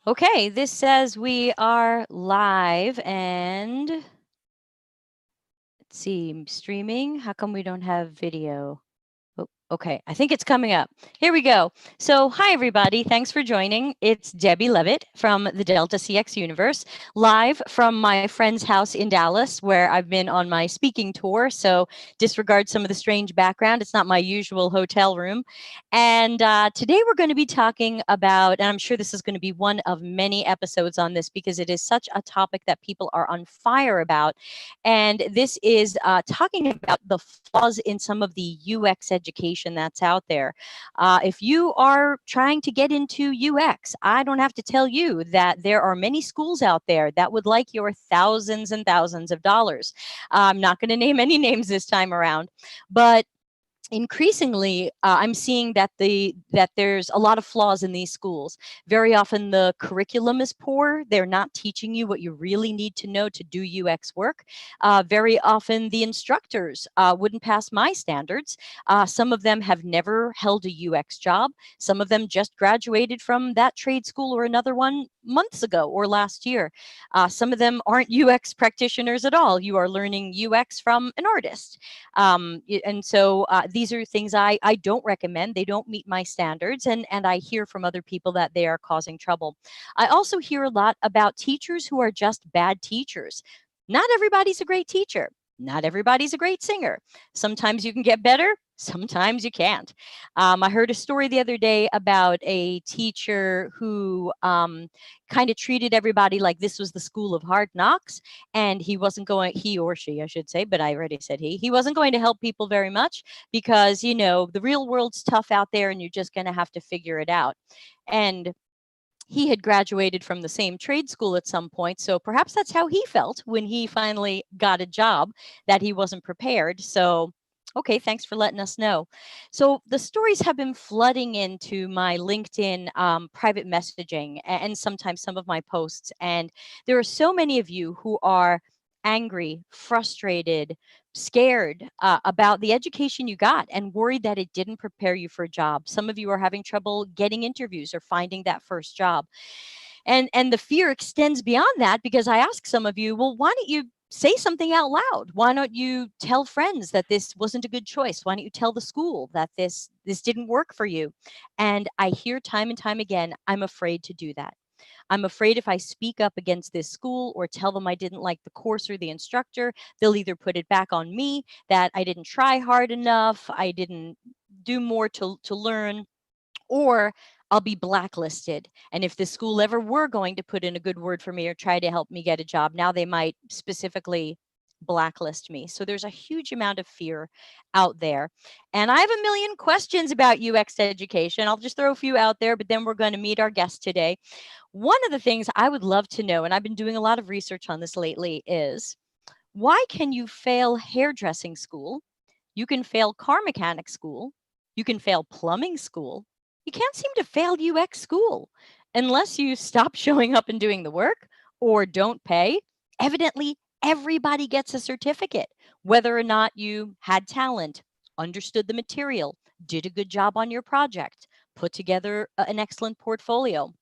Okay, this says we are live and let's see, streaming. How come we don't have video? Oh, okay, I think it's coming up. Here we go. So, hi, everybody. Thanks for joining. It's Debbie Levitt from the Delta CX Universe, live from my friend's house in Dallas, where I've been on my speaking tour. So, disregard some of the strange background. It's not my usual hotel room. And today we're going to be talking about, and I'm sure this is going to be one of many episodes on this because it is such a topic that people are on fire about. And this is talking about the flaws in some of the UX education that's out there. If you are trying to get into UX, I don't have to tell you that there are many schools out there that would like your thousands and thousands of dollars. I'm not going to name any names this time around, but increasingly I'm seeing that there's a lot of flaws in these schools. Very often the curriculum is poor. They're not teaching you what you really need to know to do UX work. Very often the instructors wouldn't pass my standards. Some of them have never held a UX job. Some of them just graduated from that trade school or another one months ago or last year. Some of them aren't UX practitioners at all. You are learning UX from an artist. And so these are things I don't recommend. They don't meet my standards. And I hear from other people that they are causing trouble. I also hear a lot about teachers who are just bad teachers. Not everybody's a great teacher. Not everybody's a great singer. Sometimes you can get better. Sometimes you can't. I heard a story the other day about a teacher who kind of treated everybody like this was the school of hard knocks, and he or she, I should say, but I already said he wasn't going to help people very much because, the real world's tough out there and you're just going to have to figure it out. And he had graduated from the same trade school at some point. So perhaps that's how he felt when he finally got a job, that he wasn't prepared. So, okay, thanks for letting us know. So the stories have been flooding into my LinkedIn private messaging and sometimes some of my posts. And there are so many of you who are angry, frustrated, scared about the education you got and worried that it didn't prepare you for a job. Some of you are having trouble getting interviews or finding that first job. And the fear extends beyond that because I ask some of you, well, why don't you say something out loud? Why don't you tell friends that this wasn't a good choice? Why don't you tell the school that this didn't work for you? And I hear time and time again, I'm afraid to do that. I'm afraid if I speak up against this school or tell them I didn't like the course or the instructor, they'll either put it back on me that I didn't try hard enough, I didn't do more to learn, or I'll be blacklisted. And if the school ever were going to put in a good word for me or try to help me get a job, now they might specifically blacklist me. So there's a huge amount of fear out there. And I have a million questions about UX education. I'll just throw a few out there, but then we're going to meet our guest today. One of the things I would love to know, and I've been doing a lot of research on this lately, is why can you fail hairdressing school? You can fail car mechanic school. You can fail plumbing school. You can't seem to fail UX school unless you stop showing up and doing the work or don't pay. Evidently, everybody gets a certificate, whether or not you had talent, understood the material, did a good job on your project, put together an excellent portfolio.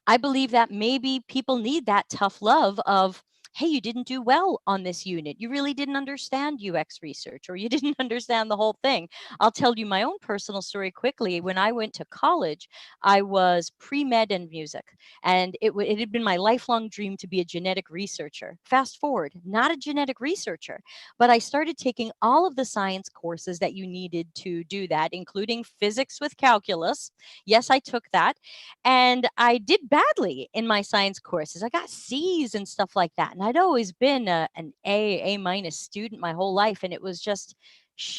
I believe that maybe people need that tough love of, hey, you didn't do well on this unit. You really didn't understand UX research, or you didn't understand the whole thing. I'll tell you my own personal story quickly. When I went to college, I was pre-med and music, and it had been my lifelong dream to be a genetic researcher. Fast forward, not a genetic researcher, but I started taking all of the science courses that you needed to do that, including physics with calculus. Yes, I took that. And I did badly in my science courses. I got C's and stuff like that. And I'd always been an A minus student my whole life. And it was just,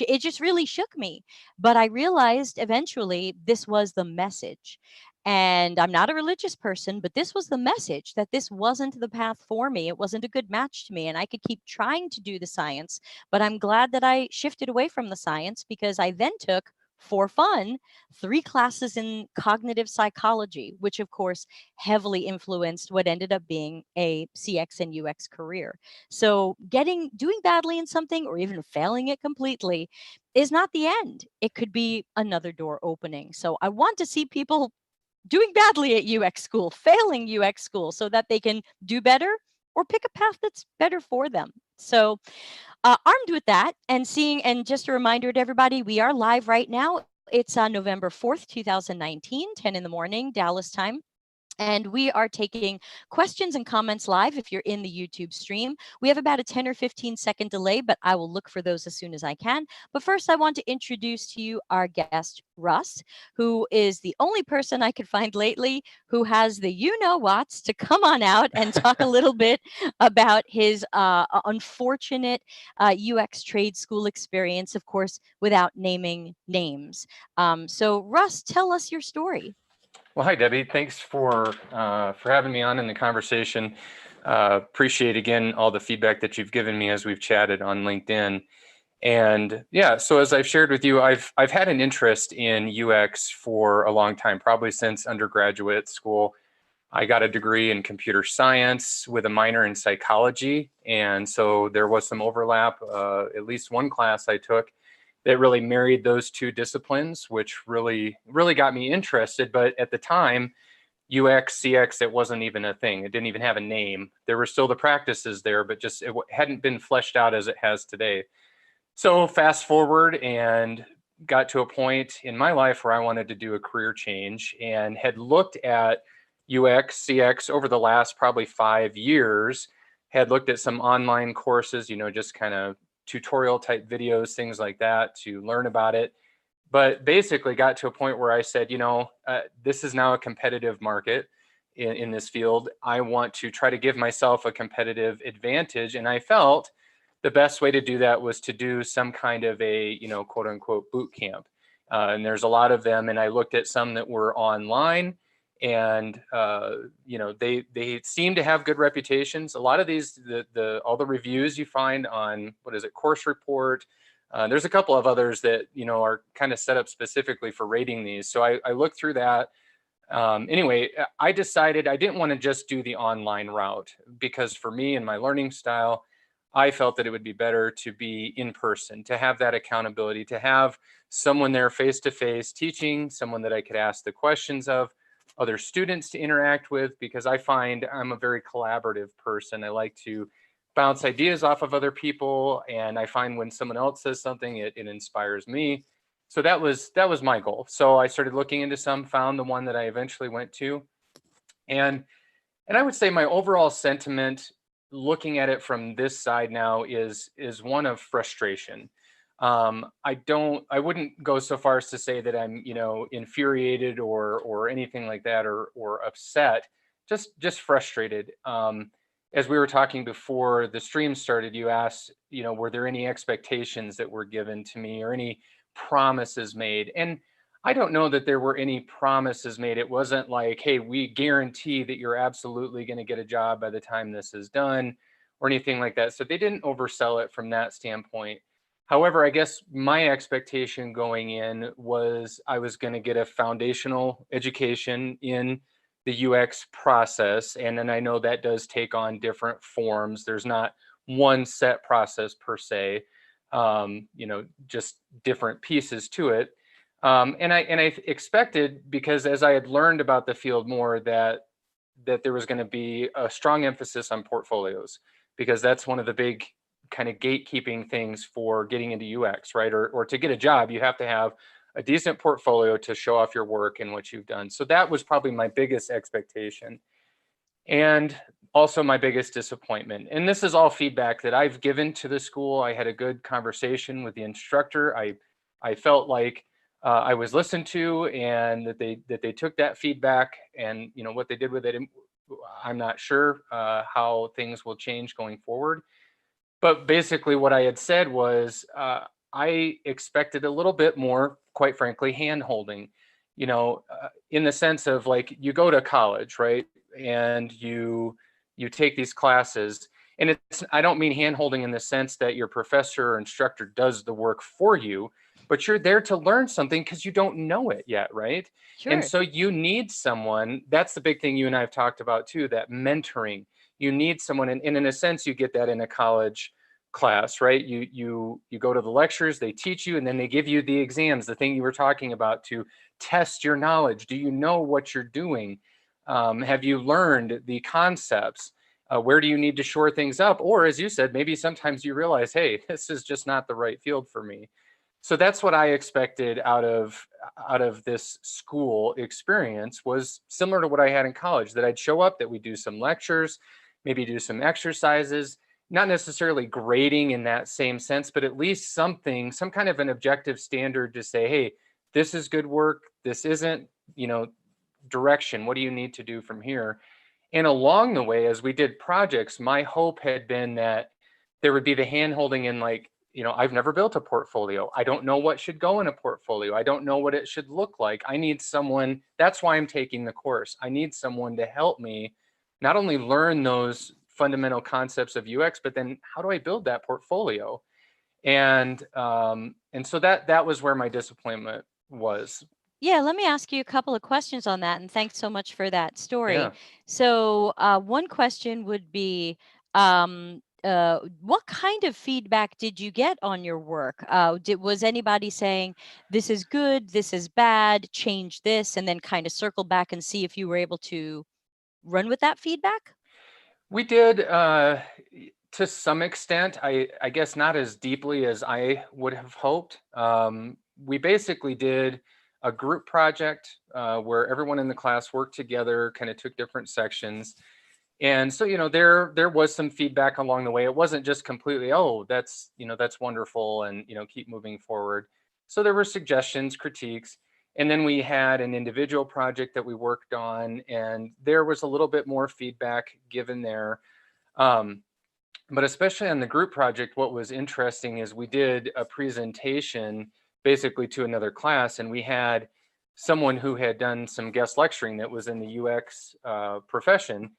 it just really shook me. But I realized eventually this was the message. And I'm not a religious person, but this was the message that this wasn't the path for me. It wasn't a good match to me. And I could keep trying to do the science, but I'm glad that I shifted away from the science because I then took, for fun, 3 classes in cognitive psychology, which of course heavily influenced what ended up being a CX and UX career. So doing badly in something or even failing it completely is not the end. It could be another door opening. So I want to see people doing badly at UX school, failing UX school, so that they can do better or pick a path that's better for them. So, armed with that and just a reminder to everybody, we are live right now. It's on November 4th, 2019, 10 in the morning, Dallas time. And we are taking questions and comments live if you're in the YouTube stream. We have about a 10 or 15-second delay, but I will look for those as soon as I can. But first, I want to introduce to you our guest, Russ, who is the only person I could find lately who has the you-know-whats to come on out and talk a little bit about his unfortunate UX trade school experience, of course, without naming names. So, Russ, tell us your story. Well, hi, Debbie. Thanks for having me on in the conversation. Appreciate, again, all the feedback that you've given me as we've chatted on LinkedIn. And yeah, so as I've shared with you, I've had an interest in UX for a long time, probably since undergraduate school. I got a degree in computer science with a minor in psychology. And so there was some overlap, at least one class I took that really married those two disciplines, which really got me interested. But at the time, UX, CX, it wasn't even a thing. It didn't even have a name. There were still the practices there, but just it hadn't been fleshed out as it has today. So fast forward and got to a point in my life where I wanted to do a career change and had looked at UX, CX over the last probably 5 years, had looked at some online courses, just kind of tutorial type videos, things like that to learn about it. But basically got to a point where I said, this is now a competitive market in this field. I want to try to give myself a competitive advantage. And I felt the best way to do that was to do some kind of a, quote unquote, boot camp. And there's a lot of them. And I looked at some that were online and, they seem to have good reputations. A lot of these, all the reviews you find on, Course Report, there's a couple of others that, are kind of set up specifically for rating these. So I looked through that. Anyway, I decided I didn't want to just do the online route because for me and my learning style, I felt that it would be better to be in person, to have that accountability, to have someone there face to face teaching, someone that I could ask the questions of, other students to interact with, because I find I'm a very collaborative person. I like to bounce ideas off of other people, and I find when someone else says something, it inspires me. So that was my goal. So I started looking into some, found the one that I eventually went to, and I would say my overall sentiment, looking at it from this side now, is one of frustration. I wouldn't go so far as to say that I'm, infuriated or anything like that, or upset, just frustrated. As we were talking before the stream started, you asked, were there any expectations that were given to me or any promises made? And I don't know that there were any promises made. It wasn't like, hey, we guarantee that you're absolutely going to get a job by the time this is done or anything like that. So they didn't oversell it from that standpoint. However, I guess my expectation going in was I was going to get a foundational education in the UX process. And then I know that does take on different forms. There's not one set process per se, just different pieces to it. And I expected, because as I had learned about the field more, that there was going to be a strong emphasis on portfolios, because that's one of the big kind of gatekeeping things for getting into UX, right? Or to get a job, you have to have a decent portfolio to show off your work and what you've done. So that was probably my biggest expectation. And also my biggest disappointment. And this is all feedback that I've given to the school. I had a good conversation with the instructor. I felt like I was listened to, and that they took that feedback, and what they did with it, I'm not sure how things will change going forward. But basically what I had said was I expected a little bit more, quite frankly, hand holding, in the sense of, like, you go to college, right? And you take these classes, and I don't mean hand holding in the sense that your professor or instructor does the work for you, but you're there to learn something because you don't know it yet, right? Sure. And so you need someone. That's the big thing you and I have talked about too, that mentoring. You need someone, and in a sense, you get that in a college class, right? You go to the lectures, they teach you, and then they give you the exams, the thing you were talking about, to test your knowledge. Do you know what you're doing? Have you learned the concepts? Where do you need to shore things up? Or, as you said, maybe sometimes you realize, hey, this is just not the right field for me. So that's what I expected out of this school experience, was similar to what I had in college, that I'd show up, that we'd do some lectures, maybe do some exercises, not necessarily grading in that same sense, but at least something, some kind of an objective standard to say, hey, this is good work, this isn't, direction. What do you need to do from here? And along the way, as we did projects, my hope had been that there would be the hand holding in, like, I've never built a portfolio. I don't know what should go in a portfolio. I don't know what it should look like. I need someone, that's why I'm taking the course. I need someone to help me not only learn those fundamental concepts of UX, but then how do I build that portfolio? And so that was where my disappointment was. Yeah, let me ask you a couple of questions on that, and thanks so much for that story. Yeah. So, one question would be, what kind of feedback did you get on your work? Was anybody saying, this is good, this is bad, change this, and then kind of circle back and see if you were able to run with that feedback? We did, to some extent. I guess not as deeply as I would have hoped. We basically did a group project where everyone in the class worked together, kind of took different sections. And so, there was some feedback along the way. It wasn't just completely, oh, that's wonderful, and, keep moving forward. So there were suggestions, critiques. And then we had an individual project that we worked on, and there was a little bit more feedback given there. But especially on the group project, what was interesting is we did a presentation basically to another class, and we had someone who had done some guest lecturing that was in the UX profession.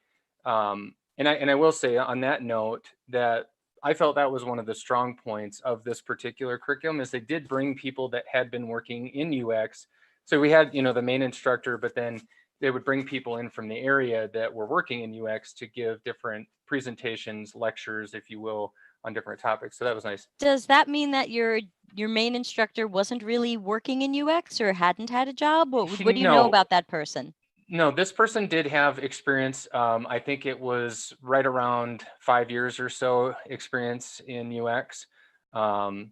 And I will say on that note that I felt that was one of the strong points of this particular curriculum, is they did bring people that had been working in UX. So we had, the main instructor, but then they would bring people in from the area that were working in UX to give different presentations, lectures, if you will, on different topics. So that was nice. Does that mean that your main instructor wasn't really working in UX or hadn't had a job? What do you know No, about that person? no, this person did have experience. I think it was right around 5 years or so experience in UX. And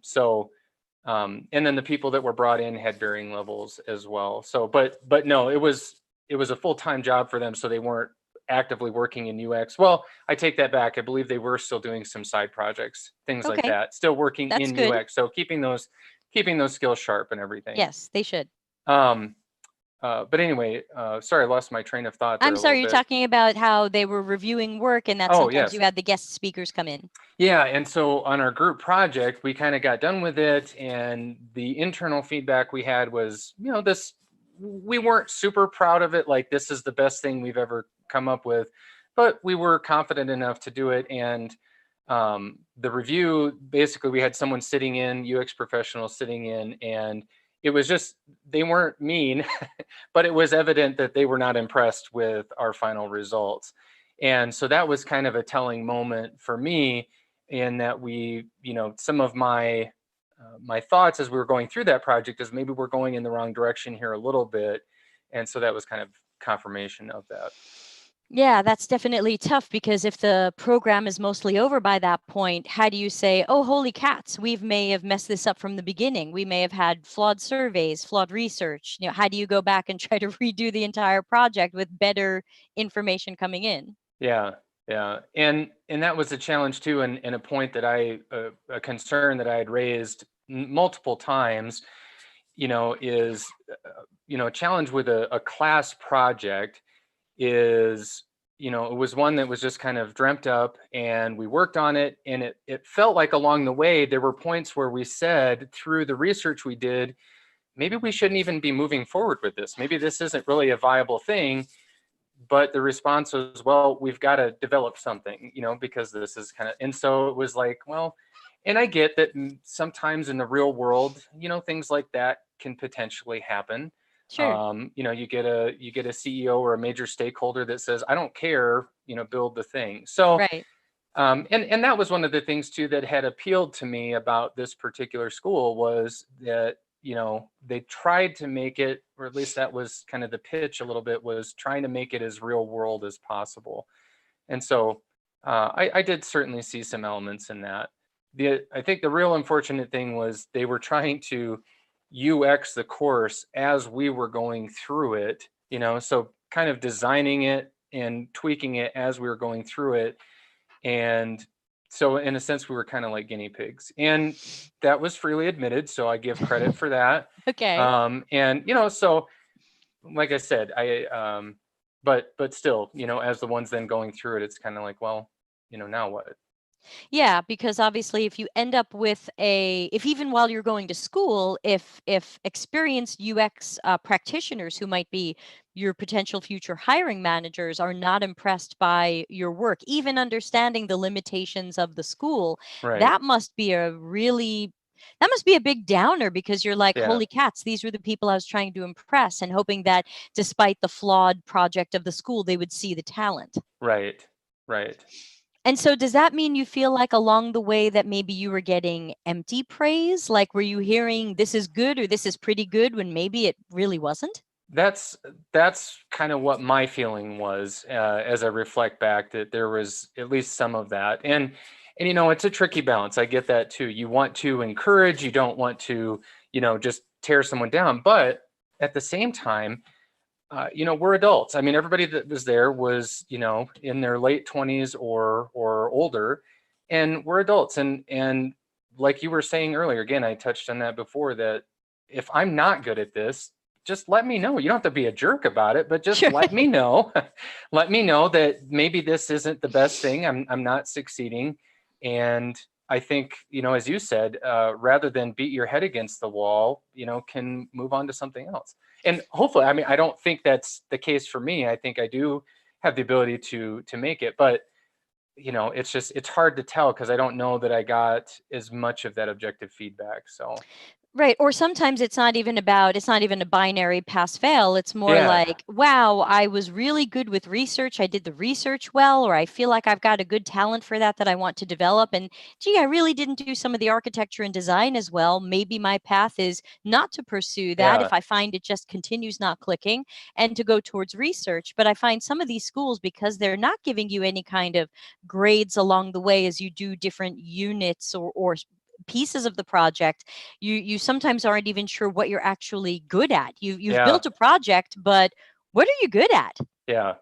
then the people that were brought in had varying levels as well. So, but no, it was a full-time job for them. So they weren't actively working in UX. Well, I take that back. I believe they were still doing some side projects, things like Okay, that, still working that's in good. UX. So keeping those skills sharp and everything. Yes, they should. Um, but anyway, sorry, I lost my train of thought there I'm a sorry, little you're bit. talking about how they were reviewing work and that Oh, sometimes yes. you had the guest speakers come in. Yeah, and so on our group project, we kind of got done with it, and the internal feedback we had was, we weren't super proud of it, like this is the best thing we've ever come up with, but we were confident enough to do it. And the review, basically, we had someone sitting in, UX professional sitting in, and it was just, they weren't mean, but it was evident that they were not impressed with our final results. And so that was kind of a telling moment for me, in that we, some of my my thoughts as we were going through that project is maybe we're going in the wrong direction here a little bit. And so that was kind of confirmation of that. Yeah, that's definitely tough because if the program is mostly over by that point, how do you say, oh, holy cats, we may have messed this up from the beginning. We may have had flawed surveys, flawed research. How do you go back and try to redo the entire project with better information coming in? Yeah, yeah. And that was a challenge too, and a point that a concern that I had raised multiple times, is, a challenge with a class project is, it was one that was just kind of dreamt up, and we worked on it, and it felt like along the way there were points where we said, through the research we did, maybe we shouldn't even be moving forward with this. Maybe this isn't really a viable thing. But the response was, well, we've got to develop something, because this is kind of, and so it was like, well, and I get that sometimes in the real world, things like that can potentially happen. Sure. You get a CEO or a major stakeholder that says, I don't care, build the thing. So Right. And that was one of the things too that had appealed to me about this particular school was that, they tried to make it, or at least that was kind of the pitch a little bit, was trying to make it as real world as possible. And so I did certainly see some elements in that. I think the real unfortunate thing was they were trying to UX the course as we were going through it, so kind of designing it and tweaking it as we were going through it. And so in a sense, we were kind of like guinea pigs, and that was freely admitted. So I give credit for that. Okay. And, so like I said, but still, as the ones then going through it, it's kind of like, well, now what? Yeah, because obviously if you end up with if even while you're going to school, if experienced UX practitioners who might be your potential future hiring managers are not impressed by your work, even understanding the limitations of the school, Right. that must be a big downer, because you're like, Yeah. holy cats, these were the people I was trying to impress, and hoping that despite the flawed project of the school, they would see the talent. Right. Right. And so does that mean you feel like along the way that maybe you were getting empty praise? Like, were you hearing this is good or this is pretty good when maybe it really wasn't? That's kind of what my feeling was as I reflect back, that there was at least some of that. And it's a tricky balance. I get that too. You want to encourage, you don't want to, just tear someone down. But at the same time, we're adults. I mean, everybody that was there was, in their late 20s or older, and we're adults. And like you were saying earlier, again, I touched on that before, that if I'm not good at this, just let me know. You don't have to be a jerk about it, but just Sure. let me know. Let me know that maybe this isn't the best thing. I'm not succeeding. And I think, as you said, rather than beat your head against the wall, can move on to something else. And hopefully, I mean, I don't think that's the case for me. I think I do have the ability to make it, but it's hard to tell, because I don't know that I got as much of that objective feedback. So Right. Or sometimes it's not even a binary pass fail. It's more Yeah. like, wow, I was really good with research. I did the research well, or I feel like I've got a good talent for that I want to develop. And gee, I really didn't do some of the architecture and design as well. Maybe my path is not to pursue that Yeah. if I find it just continues not clicking, and to go towards research. But I find some of these schools, because they're not giving you any kind of grades along the way as you do different units or pieces of the project, you sometimes aren't even sure what you're actually good at. You've Yeah. built a project, but what are you good at? Yeah.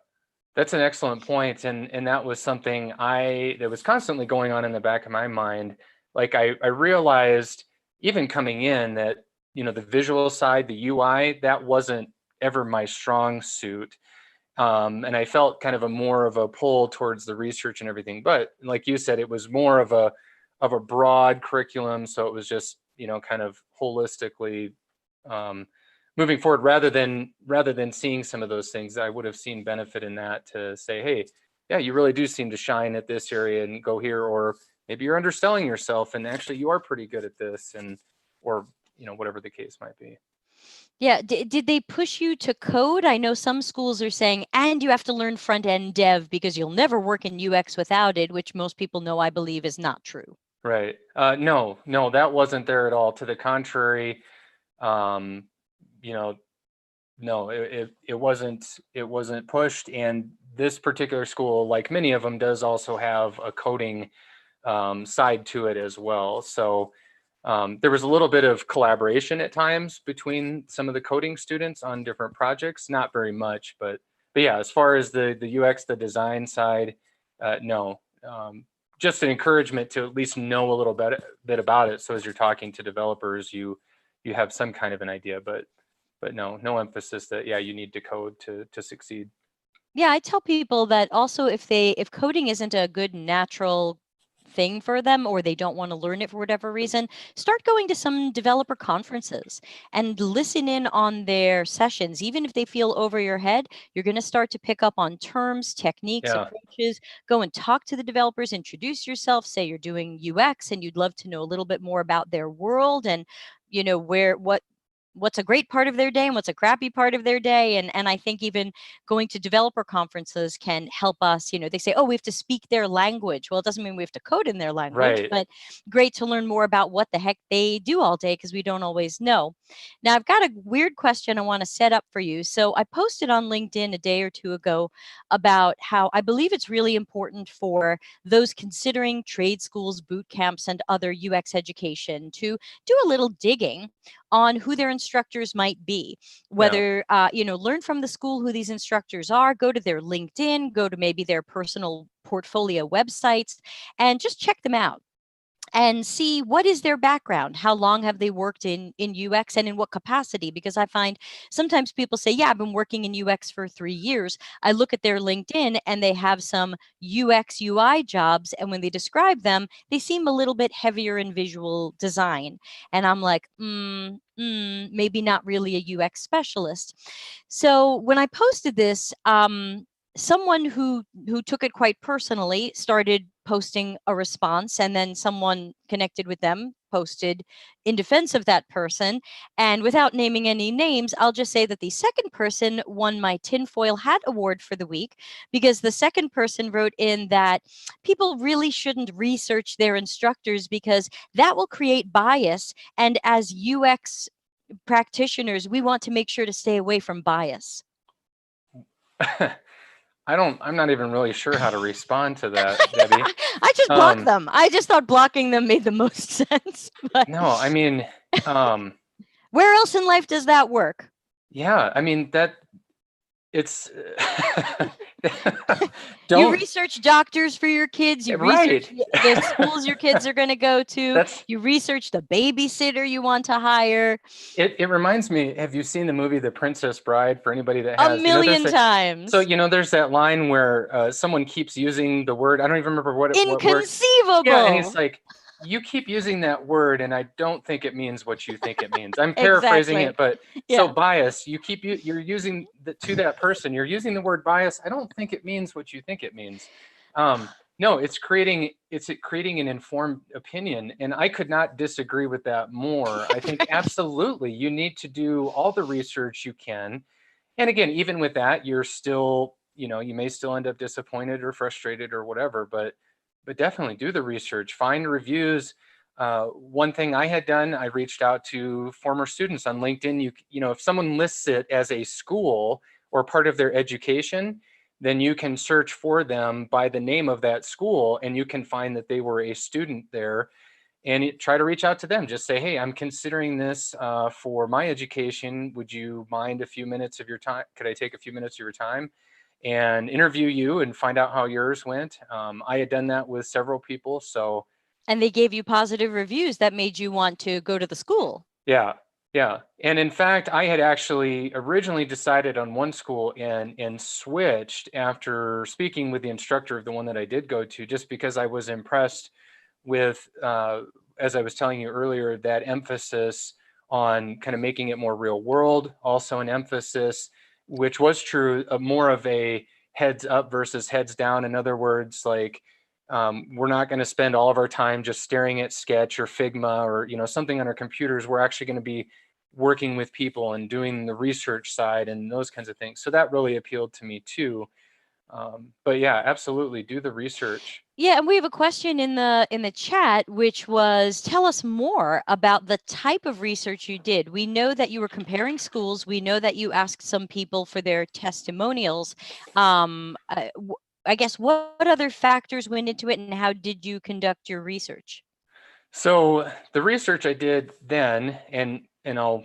That's an excellent point. And that was something that was constantly going on in the back of my mind. Like I realized even coming in that, the visual side, the UI, that wasn't ever my strong suit. And I felt kind of more of a pull towards the research and everything. But like you said, it was more of a broad curriculum. So it was just, kind of holistically moving forward, rather than seeing some of those things. I would have seen benefit in that, to say, hey, yeah, you really do seem to shine at this area, and go here. Or maybe you're underselling yourself and actually you are pretty good at this, or whatever the case might be. Yeah. Did they push you to code? I know some schools are saying, and you have to learn front end dev because you'll never work in UX without it, which most people know, I believe, is not true. Right. No, that wasn't there at all. To the contrary, um, no, it wasn't pushed. And this particular school, like many of them, does also have a coding side to it as well. So there was a little bit of collaboration at times between some of the coding students on different projects. Not very much, but yeah, as far as the UX, the design side, no. Just an encouragement to at least know a little bit about it. So as you're talking to developers, you have some kind of an idea, but no emphasis that, yeah, you need to code to succeed. Yeah, I tell people that also, if coding isn't a good natural thing for them, or they don't want to learn it for whatever reason, start going to some developer conferences and listen in on their sessions. Even if they feel over your head, you're going to start to pick up on terms, techniques, Yeah. approaches. Go and talk to the developers, introduce yourself, say you're doing UX and you'd love to know a little bit more about their world, and what's a great part of their day and what's a crappy part of their day. And I think even going to developer conferences can help us. They say, oh, we have to speak their language. Well, it doesn't mean we have to code in their language, Right. but great to learn more about what the heck they do all day, because we don't always know. Now, I've got a weird question I want to set up for you. So I posted on LinkedIn a day or two ago about how I believe it's really important for those considering trade schools, boot camps, and other UX education to do a little digging on who their instructors might be. Whether, learn from the school who these instructors are, go to their LinkedIn, go to maybe their personal portfolio websites, and just check them out and see what is their background, how long have they worked in UX, and in what capacity. Because I find sometimes people say, yeah, I've been working in UX for 3 years. I look at their LinkedIn and they have some UX UI jobs, and when they describe them, they seem a little bit heavier in visual design, and I'm like, maybe not really a UX specialist. So when I posted this, someone who took it quite personally started posting a response, and then someone connected with them posted in defense of that person. And without naming any names, I'll just say that the second person won my tinfoil hat award for the week, because the second person wrote in that people really shouldn't research their instructors because that will create bias, and as UX practitioners, we want to make sure to stay away from bias. I'm not even really sure how to respond to that, Debbie. I just blocked them. I just thought blocking them made the most sense. But No, I mean, where else in life does that work? yeah, I mean, it's You don't research doctors for your kids. You research right. the schools your kids are going to go to. That's You research the babysitter you want to hire. it reminds me, have you seen the movie The Princess Bride? For anybody that A has, million there's times. so there's that line where someone keeps using the word, I don't even remember what word. Inconceivable. Yeah, and he's like, you keep using that word, and I don't think it means what you think it means. I'm paraphrasing Exactly. it, but Yeah. so bias, you're using to that person, you're using the word bias. I don't think it means what you think it means. No, it's creating an informed opinion, and I could not disagree with that more. I think absolutely you need to do all the research you can. And again, even with that, you're still, you may still end up disappointed or frustrated or whatever, but definitely do the research, find reviews. One thing I had done, I reached out to former students on LinkedIn. If someone lists it as a school or part of their education, then you can search for them by the name of that school, and you can find that they were a student there, and try to reach out to them. Just say, hey, I'm considering this for my education. Would you mind a few minutes of your time? Could I take a few minutes of your time and interview you and find out how yours went? I had done that with several people. So, and they gave you positive reviews that made you want to go to the school. yeah. Yeah. And in fact, I had actually originally decided on one school and switched after speaking with the instructor of the one that I did go to, just because I was impressed with, as I was telling you earlier, that emphasis on kind of making it more real world, also an emphasis, which was true, more of a heads up versus heads down. In other words, like, we're not going to spend all of our time just staring at Sketch or Figma or something on our computers. We're actually going to be working with people and doing the research side and those kinds of things. So that really appealed to me too. But yeah, absolutely, do the research. Yeah, and we have a question in the chat, which was, tell us more about the type of research you did. We know that you were comparing schools. We know that you asked some people for their testimonials. I guess what other factors went into it, and how did you conduct your research? So the research I did then, and I'll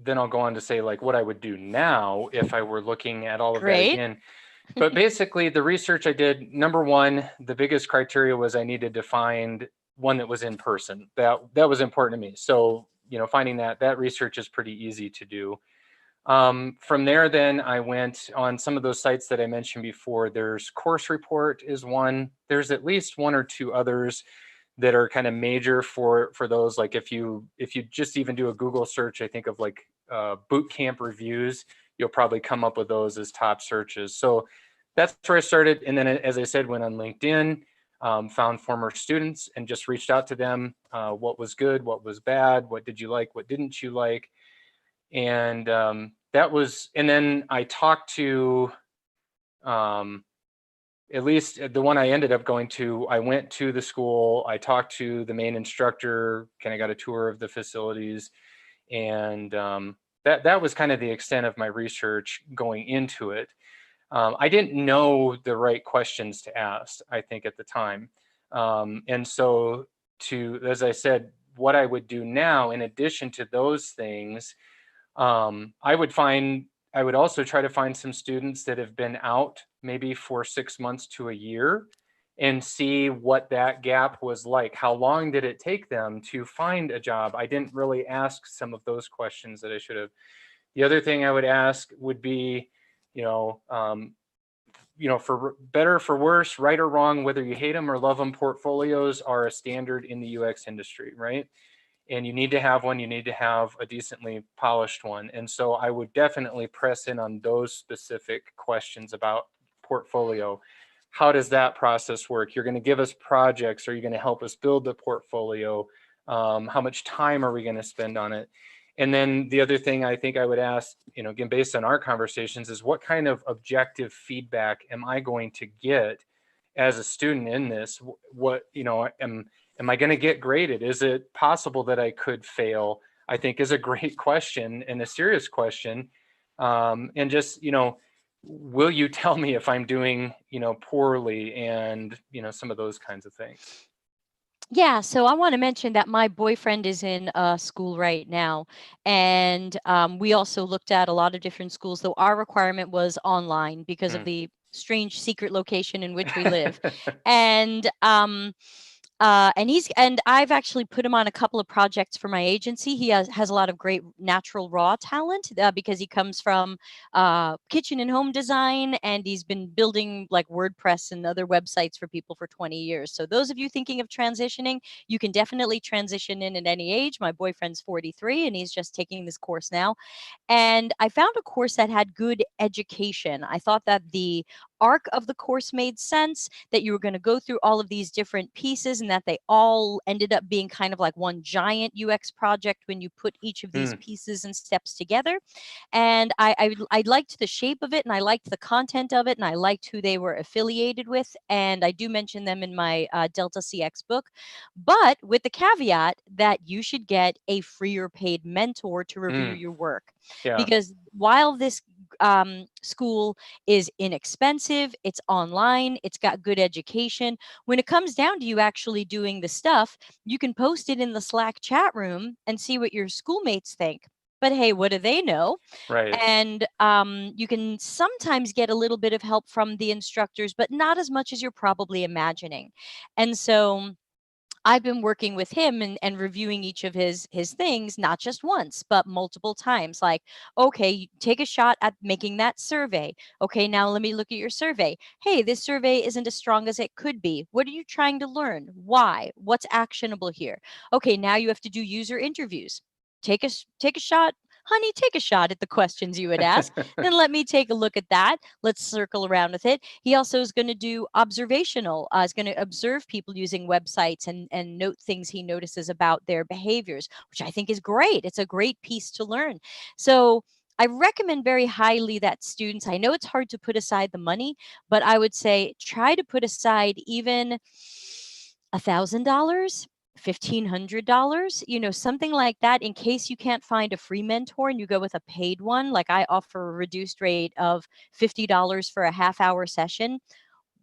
then I'll go on to say like what I would do now if I were looking at all of that again. But basically, the research I did, number one, the biggest criteria was I needed to find one that was in person. That was important to me. So finding that research is pretty easy to do. From there, then I went on some of those sites that I mentioned before. There's Course Report is one. There's at least one or two others that are kind of major for those. Like if you just even do a Google search, I think of like boot camp reviews, you'll probably come up with those as top searches. So that's where I started. And then, as I said, went on LinkedIn. found former students and just reached out to them. What was good, what was bad, what did you like, what didn't you like? And and then I talked to, at least the one I ended up going to, I went to the school, I talked to the main instructor, kind of got a tour of the facilities, and that was kind of the extent of my research going into it. I didn't know the right questions to ask, I think, at the time. And so, as I said, what I would do now, in addition to those things, I would also try to find some students that have been out maybe for 6 months to a year and see what that gap was like. How long did it take them to find a job? I didn't really ask some of those questions that I should have. The other thing I would ask would be, you know, for better, for worse, right or wrong, whether you hate them or love them, portfolios are a standard in the UX industry, right? And you need to have one, you need to have a decently polished one. And so I would definitely press in on those specific questions about portfolio. How does that process work? You're going to give us projects. Are you going to help us build the portfolio? How much time are we going to spend on it? And then the other thing I think I would ask, again, based on our conversations, is what kind of objective feedback am I going to get as a student in this? What, am I going to get graded? Is it possible that I could fail? I think is a great question and a serious question. And just, will you tell me if I'm doing, poorly, and, some of those kinds of things. Yeah, so I want to mention that my boyfriend is in school right now, and we also looked at a lot of different schools, though our requirement was online because of the strange secret location in which we live. And I've actually put him on a couple of projects for my agency. He has a lot of great natural raw talent because he comes from kitchen and home design, and he's been building like WordPress and other websites for people for 20 years. So those of you thinking of transitioning, you can definitely transition in at any age. My boyfriend's 43 and he's just taking this course now. And I found a course that had good education. I thought that the arc of the course made sense, that you were going to go through all of these different pieces and that they all ended up being kind of like one giant UX project when you put each of these pieces and steps together. And I liked the shape of it, and I liked the content of it, and I liked who they were affiliated with. And I do mention them in my Delta CX book, but with the caveat that you should get a free or paid mentor to review your work. Yeah. Because while this school is inexpensive, it's online, it's got good education, when it comes down to you actually doing the stuff, you can post it in the Slack chat room and see what your schoolmates think. But hey, what do they know? Right. And you can sometimes get a little bit of help from the instructors, but not as much as you're probably imagining. And so I've been working with him and reviewing each of his things, not just once, but multiple times. Like, okay, take a shot at making that survey. Okay, now let me look at your survey. Hey, this survey isn't as strong as it could be. What are you trying to learn? Why? What's actionable here? Okay, now you have to do user interviews. Take a shot. Honey, take a shot at the questions you would ask. Then let me take a look at that. Let's circle around with it. He also is going to do observational, is going to observe people using websites and note things he notices about their behaviors, which I think is great. It's a great piece to learn. So I recommend very highly that students, I know it's hard to put aside the money, but I would say try to put aside even $1,000. $1,500, something like that, in case you can't find a free mentor and you go with a paid one. Like I offer a reduced rate of $50 for a half-hour session.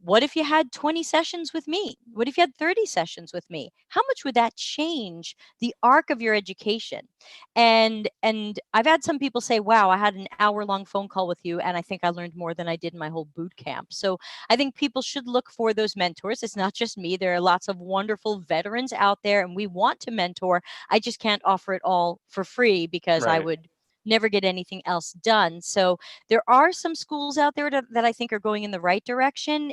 What if you had 20 sessions with me? What if you had 30 sessions with me? How much would that change the arc of your education? And I've had some people say, wow, I had an hour-long phone call with you, and I think I learned more than I did in my whole boot camp. So I think people should look for those mentors. It's not just me. There are lots of wonderful veterans out there, and we want to mentor. I just can't offer it all for free because I would never get anything else done. So there are some schools out there that I think are going in the right direction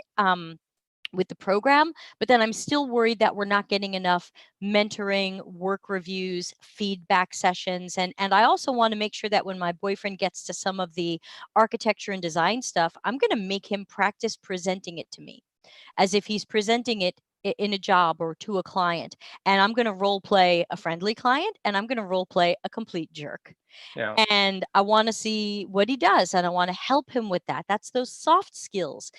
with the program, but then I'm still worried that we're not getting enough mentoring, work reviews, feedback sessions. And I also want to make sure that when my boyfriend gets to some of the architecture and design stuff, I'm going to make him practice presenting it to me as if he's presenting it in a job or to a client, and I'm going to role play a friendly client, and I'm going to role play a complete jerk. Yeah. And I want to see what he does, and I want to help him with that. That's those soft skills.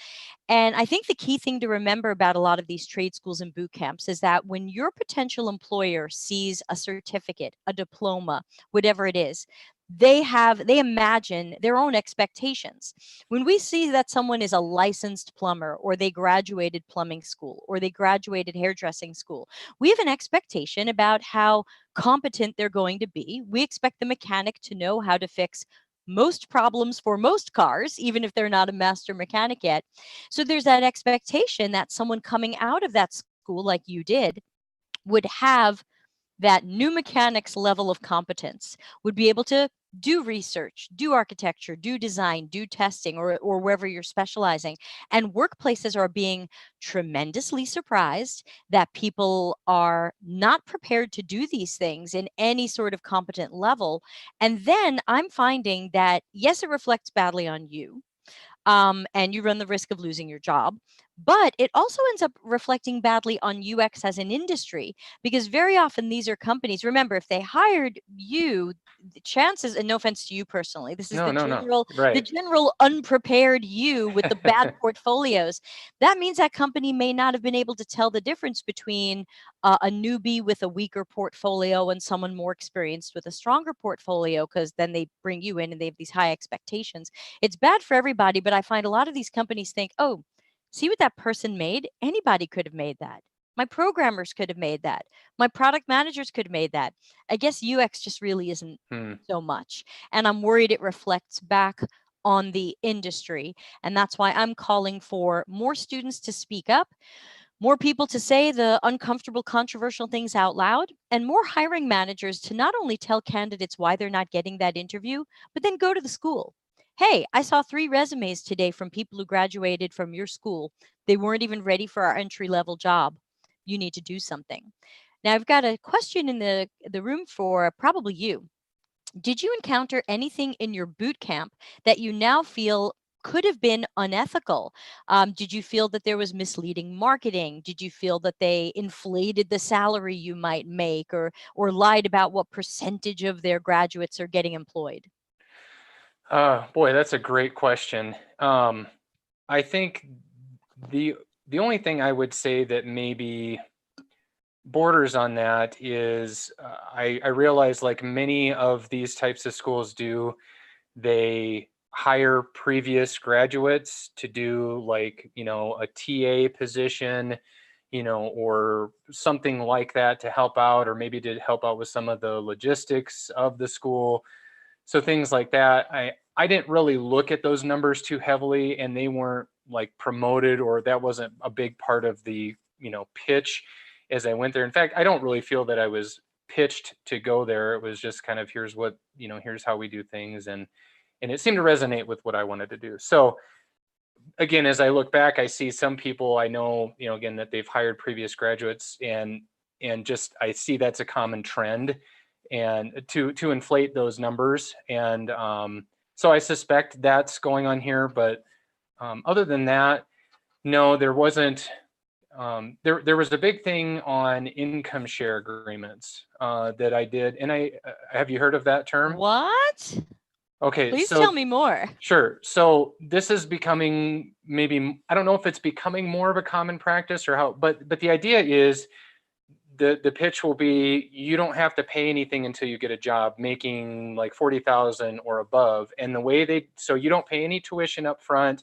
And I think the key thing to remember about a lot of these trade schools and boot camps is that when your potential employer sees a certificate, a diploma, whatever it is, they imagine their own expectations. When we see that someone is a licensed plumber, or they graduated plumbing school, or they graduated hairdressing school, we have an expectation about how competent they're going to be. We expect the mechanic to know how to fix most problems for most cars, even if they're not a master mechanic yet. So there's that expectation that someone coming out of that school, like you did, would have that new mechanics level of competence, would be able to do research, do architecture, do design, do testing, or wherever you're specializing. And workplaces are being tremendously surprised that people are not prepared to do these things in any sort of competent level. And then I'm finding that, yes, it reflects badly on you, and you run the risk of losing your job. But it also ends up reflecting badly on UX as an industry, because very often these are companies. Remember, if they hired you, the chances, and no offense to you personally, this is No, the no, no. general, the Right. general unprepared you with the bad portfolios. That means that company may not have been able to tell the difference between a newbie with a weaker portfolio and someone more experienced with a stronger portfolio, because then they bring you in and they have these high expectations. It's bad for everybody, but I find a lot of these companies think, oh, see what that person made? Anybody could have made that. My programmers could have made that. My product managers could have made that. I guess UX just really isn't Hmm. so much. And I'm worried it reflects back on the industry. And that's why I'm calling for more students to speak up, more people to say the uncomfortable, controversial things out loud, and more hiring managers to not only tell candidates why they're not getting that interview, but then go to the school. Hey, I saw 3 resumes today from people who graduated from your school. They weren't even ready for our entry level job. You need to do something. Now, I've got a question in the room for probably you. Did you encounter anything in your boot camp that you now feel could have been unethical? Did you feel that there was misleading marketing? Did you feel that they inflated the salary you might make, or lied about what percentage of their graduates are getting employed? Boy, that's a great question. I think the the only thing I would say that maybe borders on that is I realize, like many of these types of schools do, they hire previous graduates to do, like, a TA position, or something like that to help out, or maybe to help out with some of the logistics of the school. So things like that. I didn't really look at those numbers too heavily, and they weren't like promoted, or that wasn't a big part of the pitch as I went there. In fact, I don't really feel that I was pitched to go there. It was just kind of, here's what, here's how we do things, and it seemed to resonate with what I wanted to do. So again, as I look back, I see some people I know, again, that they've hired previous graduates, and just I see that's a common trend, and to inflate those numbers. And so I suspect that's going on here. But other than that, no, there wasn't. There was a big thing on income share agreements that I did, and I have you heard of that term? What? Okay, Please tell so me more. sure. So this is becoming, maybe, I don't know if it's becoming more of a common practice or how, but the idea is the pitch will be, you don't have to pay anything until you get a job making like 40,000 or above. And the way so you don't pay any tuition up front.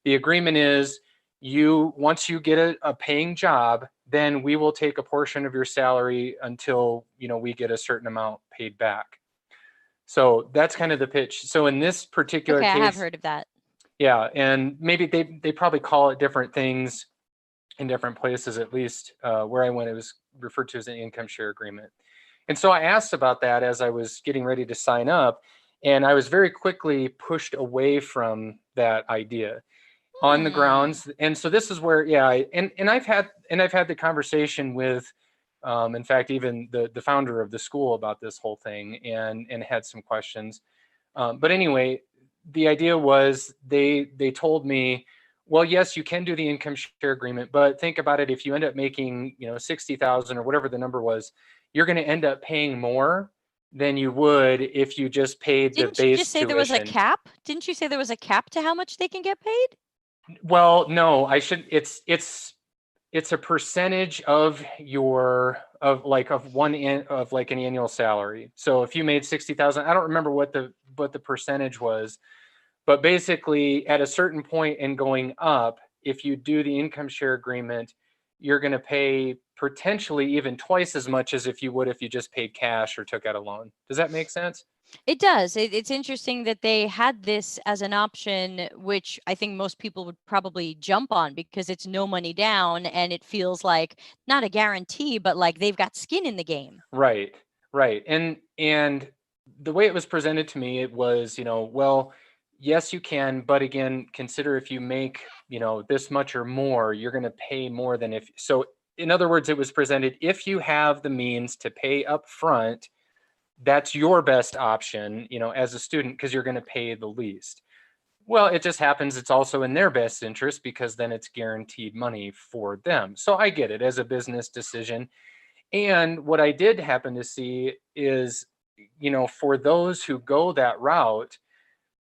The agreement is, once you get a paying job, then we will take a portion of your salary until we get a certain amount paid back. So that's kind of the pitch. So in this particular Okay, I have case, heard of that. yeah, and maybe they probably call it different things in different places. At least where I went, it was referred to as an income share agreement. And so I asked about that as I was getting ready to sign up, and I was very quickly pushed away from that idea on the Hmm. grounds. And so this is where, yeah, and I've had the conversation with, in fact, even the founder of the school about this whole thing, and had some questions. But anyway, the idea was, they told me, Well, yes, you can do the income share agreement, but think about it. If you end up making, 60,000 or whatever the number was, you're going to end up paying more than you would if you just paid the Didn't you just base say there was a tuition. cap? Didn't you say there was a cap to how much they can get paid? Well, no, I should. It's a percentage of of like an annual salary. So if you made 60,000, I don't remember what the percentage was, but basically at a certain point and going up, if you do the income share agreement, you're going to pay potentially even twice as much as if you would if you just paid cash or took out a loan. Does that make sense? It does. It's interesting that they had this as an option, which I think most people would probably jump on because it's no money down and it feels like not a guarantee, but like they've got skin in the game. Right, right. And the way it was presented to me, it was, well, yes, you can, but again, consider if you make, this much or more, you're going to pay more than if. So, in other words, it was presented if you have the means to pay up front, that's your best option, as a student, because you're going to pay the least. Well, it just happens it's also in their best interest because then it's guaranteed money for them. So I get it as a business decision. And what I did happen to see is, for those who go that route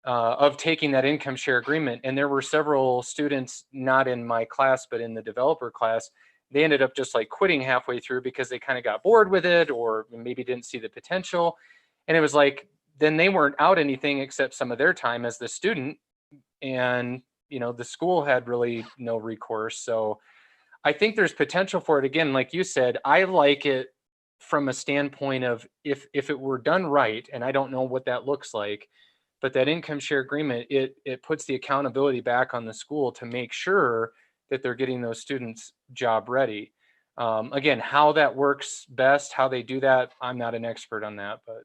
of taking that income share agreement, and there were several students, not in my class, but in the developer class, they ended up just like quitting halfway through because they kind of got bored with it or maybe didn't see the potential. And it was like, then they weren't out anything except some of their time as the student. And, the school had really no recourse. So I think there's potential for it. Again, like you said, I like it from a standpoint of if it were done right, and I don't know what that looks like, but that income share agreement, it puts the accountability back on the school to make sure that they're getting those students job ready. Again, how that works best, how they do that, I'm not an expert on that, but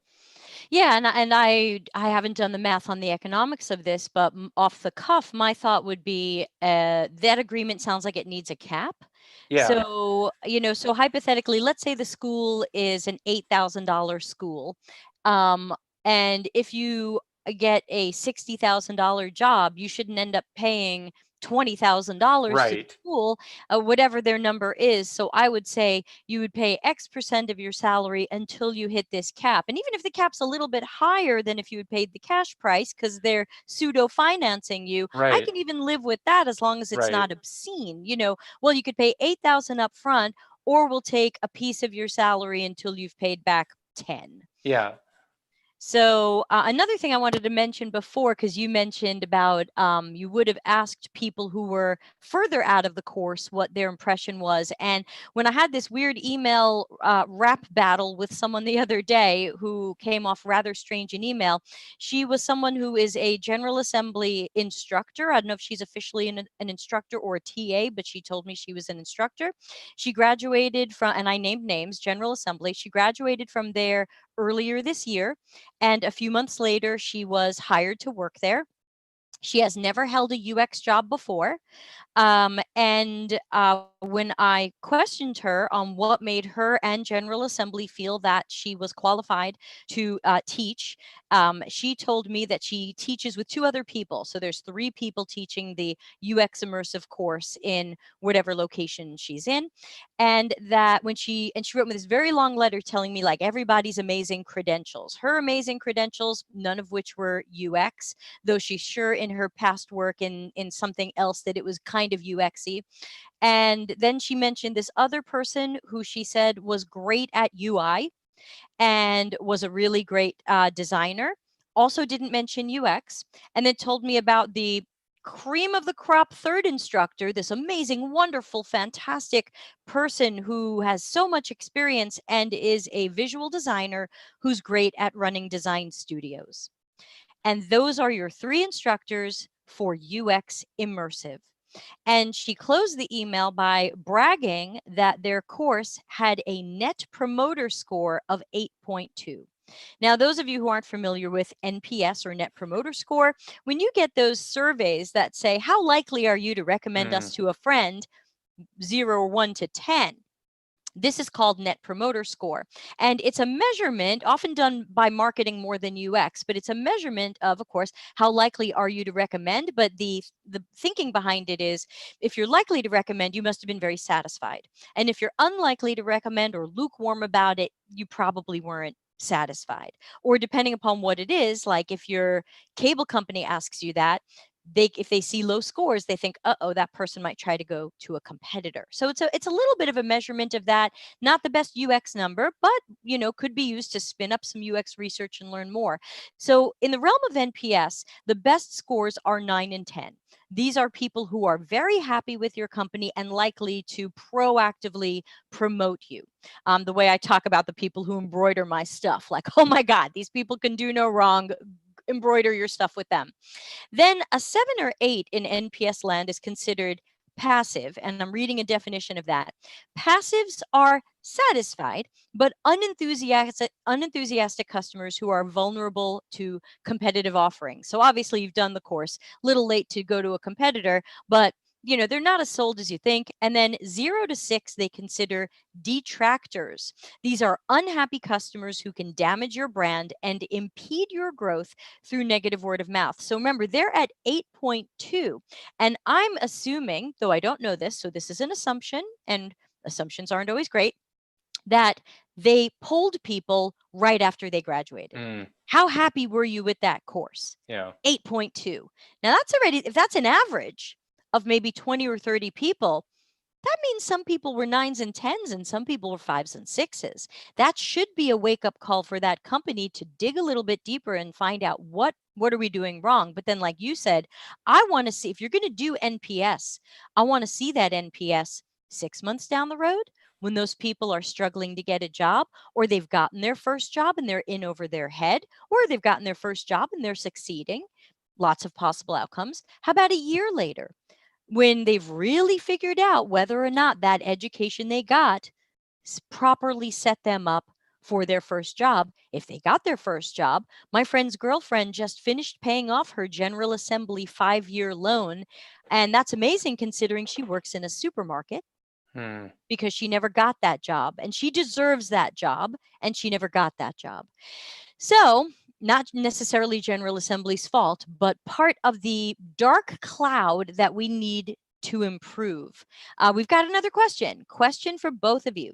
Yeah, and I haven't done the math on the economics of this, but off the cuff, my thought would be that agreement sounds like it needs a cap. yeah, So, so hypothetically, let's say the school is an $8,000 school. Um, and if you get a $60,000 job, you shouldn't end up paying $20,000 to the right, school, whatever their number is. So I would say you would pay X percent of your salary until you hit this cap. And even if the cap's a little bit higher than if you had paid the cash price because they're pseudo financing you, I right, can even live with that as long as it's right, not obscene. Well, you could pay 8,000 up front, or we'll take a piece of your salary until you've paid back 10. yeah, So another thing I wanted to mention before, because you mentioned about you would have asked people who were further out of the course what their impression was. And when I had this weird email rap battle with someone the other day who came off rather strange in email, she was someone who is a General Assembly instructor. I don't know if she's officially an instructor or a TA, but she told me she was an instructor. She graduated from, and I named names, General Assembly. She graduated from there earlier this year. And a few months later, she was hired to work there. She has never held a UX job before. And when I questioned her on what made her and General Assembly feel that she was qualified to teach, she told me that she teaches with two other people. So there's three people teaching the UX immersive course in whatever location she's in. And that she wrote me this very long letter telling me like everybody's amazing credentials, her amazing credentials, none of which were UX, though she's sure in her past work in something else that it was kind of UXy. And then she mentioned this other person who she said was great at UI and was a really great designer, also didn't mention UX, and then told me about the cream of the crop third instructor, this amazing, wonderful, fantastic person who has so much experience and is a visual designer who's great at running design studios. And those are your three instructors for UX immersive. And she closed the email by bragging that their course had a net promoter score of 8.2. Now, those of you who aren't familiar with NPS or Net Promoter Score, when you get those surveys that say, how likely are you to recommend us to a friend, 0 or 1 to 10? This is called Net Promoter Score. And it's a measurement often done by marketing more than UX, but it's a measurement of course, how likely are you to recommend? But the thinking behind it is if you're likely to recommend, you must have been very satisfied. And if you're unlikely to recommend or lukewarm about it, you probably weren't satisfied. Or depending upon what it is, like if your cable company asks you that, if they see low scores, they think, uh-oh, that person might try to go to a competitor. So it's a little bit of a measurement of that. Not the best UX number, but could be used to spin up some UX research and learn more. So in the realm of NPS, the best scores are 9 and 10. These are people who are very happy with your company and likely to proactively promote you. The way I talk about the people who embroider my stuff, like, oh my God, these people can do no wrong. Embroider your stuff with them. Then a 7 or 8 in NPS land is considered passive, and I'm reading a definition of that. Passives are satisfied but unenthusiastic customers who are vulnerable to competitive offerings. So obviously you've done the course, little late to go to a competitor, but they're not as sold as you think. And then 0 to 6 they consider detractors. These are unhappy customers who can damage your brand and impede your growth through negative word of mouth. So remember, they're at 8.2. And I'm assuming, though I don't know this, so this is an assumption, and assumptions aren't always great, that they polled people right after they graduated. How happy were you with that course? Yeah. 8.2. Now that's already, if that's an average of maybe 20 or 30 people, that means some people were 9s and 10s and some people were 5s and 6s. That should be a wake-up call for that company to dig a little bit deeper and find out what are we doing wrong. But then, like you said, I want to see, if you're going to do NPS, I want to see that NPS 6 months down the road when those people are struggling to get a job, or they've gotten their first job and they're in over their head, or they've gotten their first job and they're succeeding. Lots of possible outcomes. How about a year later, when they've really figured out whether or not that education they got properly set them up for their first job? If they got their first job, my friend's girlfriend just finished paying off her General Assembly 5-year loan. And that's amazing considering she works in a supermarket. Because she never got that job, and she deserves that job, and she never got that job. So not necessarily General Assembly's fault, but part of the dark cloud that we need to improve. We've got another question for both of you.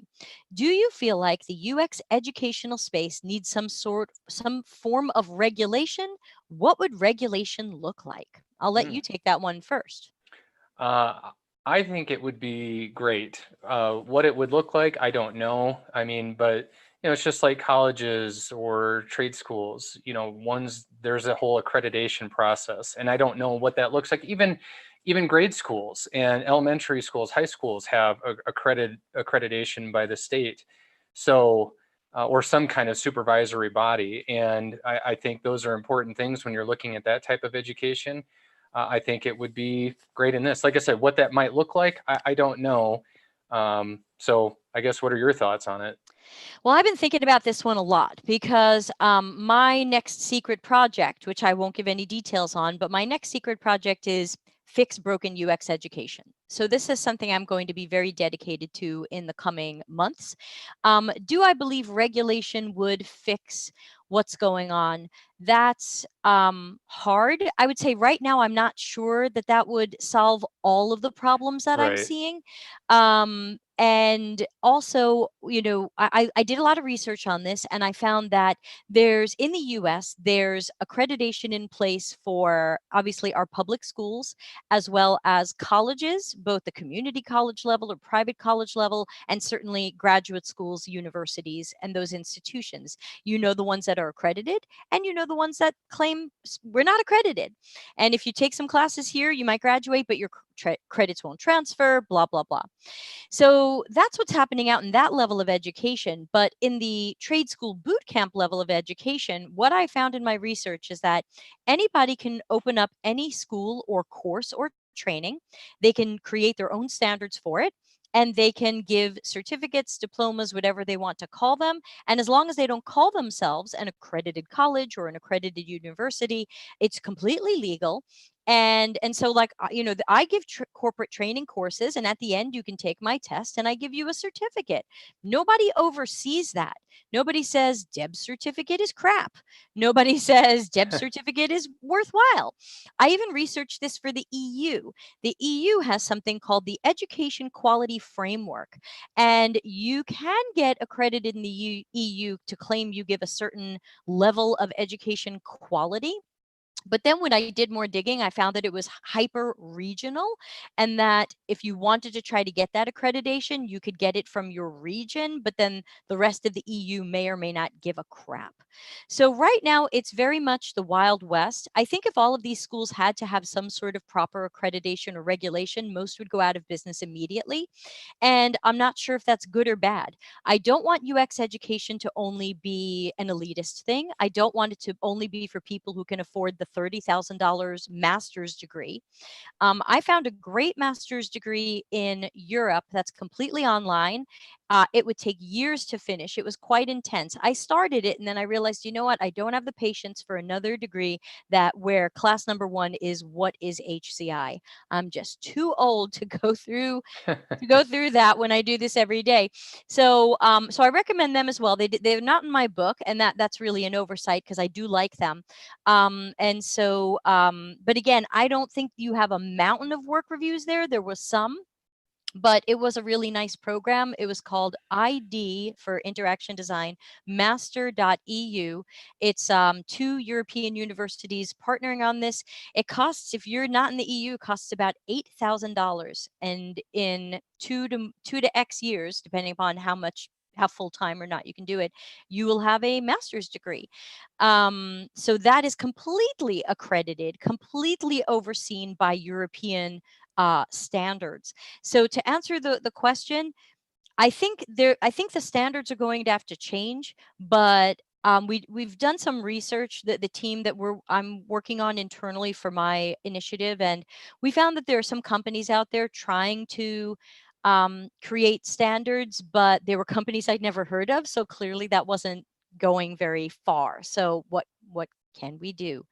Do you feel like the UX educational space needs some form of regulation? What would regulation look like? I'll let you take that one first. I think it would be great. What it would look like, I don't know. I mean, but it's just like colleges or trade schools. There's a whole accreditation process, and I don't know what that looks like. Even grade schools and elementary schools, high schools have accreditation by the state, so or some kind of supervisory body. And I think those are important things when you're looking at that type of education. I think it would be great in this. Like I said, what that might look like, I don't know. So I guess, what are your thoughts on it? Well, I've been thinking about this one a lot because my next secret project, which I won't give any details on, but my next secret project is fix broken UX education. So this is something I'm going to be very dedicated to in the coming months. Do I believe regulation would fix what's going on? That's hard. I would say right now, I'm not sure that that would solve all of the problems that I'm Right. seeing. And also, I did a lot of research on this, and I found that in the US, there's accreditation in place for obviously our public schools, as well as colleges, both the community college level or private college level, and certainly graduate schools, universities, and those institutions. The ones that are accredited, and the ones that claim we're not accredited. And if you take some classes here, you might graduate, but your credits won't transfer, blah, blah, blah. So that's what's happening out in that level of education. But in the trade school boot camp level of education, what I found in my research is that anybody can open up any school or course or training. They can create their own standards for it, and they can give certificates, diplomas, whatever they want to call them. And as long as they don't call themselves an accredited college or an accredited university, it's completely legal. And so like I give corporate training courses, and at the end you can take my test and I give you a certificate. Nobody oversees that. Nobody says Deb's certificate is crap. Nobody says Deb's certificate is worthwhile. I even researched this for the EU. The EU has something called the Education Quality Framework, and you can get accredited in the EU to claim you give a certain level of education quality. But then when I did more digging, I found that it was hyper regional, and that if you wanted to try to get that accreditation, you could get it from your region, but then the rest of the EU may or may not give a crap. So right now, it's very much the Wild West. I think if all of these schools had to have some sort of proper accreditation or regulation, most would go out of business immediately. And I'm not sure if that's good or bad. I don't want UX education to only be an elitist thing. I don't want it to only be for people who can afford the $30,000 master's degree. I found a great master's degree in Europe that's completely online. It would take years to finish. It was quite intense. I started it and then I realized, you know what? I don't have the patience for another degree that where class number one is what is HCI. I'm just too old to go through that when I do this every day. So I recommend them as well. They're not in my book, and that's really an oversight because I do like them. But again, I don't think you have a mountain of work reviews there. There was some, but it was a really nice program. It was called ID for Interaction Design, master.eu. It's two European universities partnering on this. It costs, if you're not in the EU, it costs about $8,000. And in two to X years, depending upon how full time or not you can do it, you will have a master's degree. So that is completely accredited, completely overseen by European standards. So to answer the question, I think the standards are going to have to change, but we've done some research that the team that I'm working on internally for my initiative, and we found that there are some companies out there trying to create standards, but they were companies I'd never heard of, so clearly that wasn't going very far. So what can we do?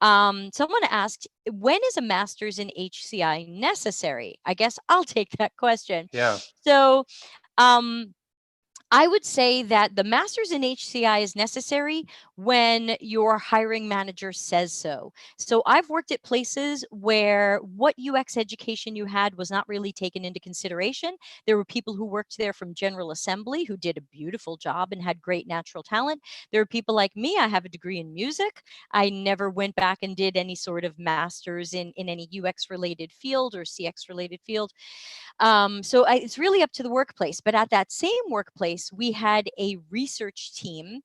Someone asked, when is a master's in HCI necessary? I guess I'll take that question. Yeah. So I would say that the master's in HCI is necessary when your hiring manager says so. So I've worked at places where what UX education you had was not really taken into consideration. There were people who worked there from General Assembly who did a beautiful job and had great natural talent. There are people like me. I have a degree in music. I never went back and did any sort of master's in any UX related field or CX related field. It's really up to the workplace. But at that same workplace, we had a research team.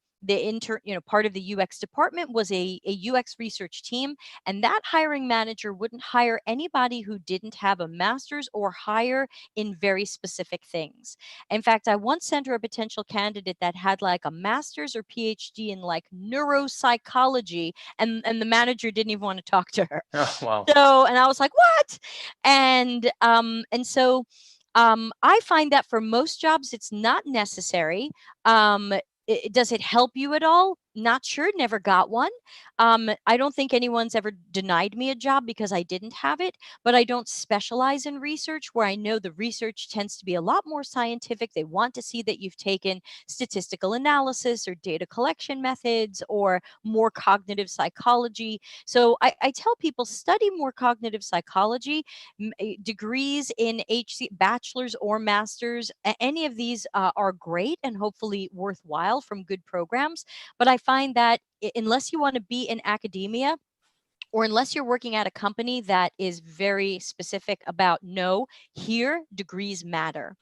Part of the UX department was a UX research team, and that hiring manager wouldn't hire anybody who didn't have a master's or hire in very specific things. In fact, I once sent her a potential candidate that had like a master's or PhD in like neuropsychology, and the manager didn't even want to talk to her. Oh, wow. And I was like, what? And I find that for most jobs, it's not necessary. Does it help you at all? Not sure. Never got one. I don't think anyone's ever denied me a job because I didn't have it, but I don't specialize in research where I know the research tends to be a lot more scientific. They want to see that you've taken statistical analysis or data collection methods or more cognitive psychology. So I tell people study more cognitive psychology. Degrees in HC, bachelor's or master's, any of these are great and hopefully worthwhile from good programs. But I find that unless you want to be in academia, or unless you're working at a company that is very specific about no, here degrees matter.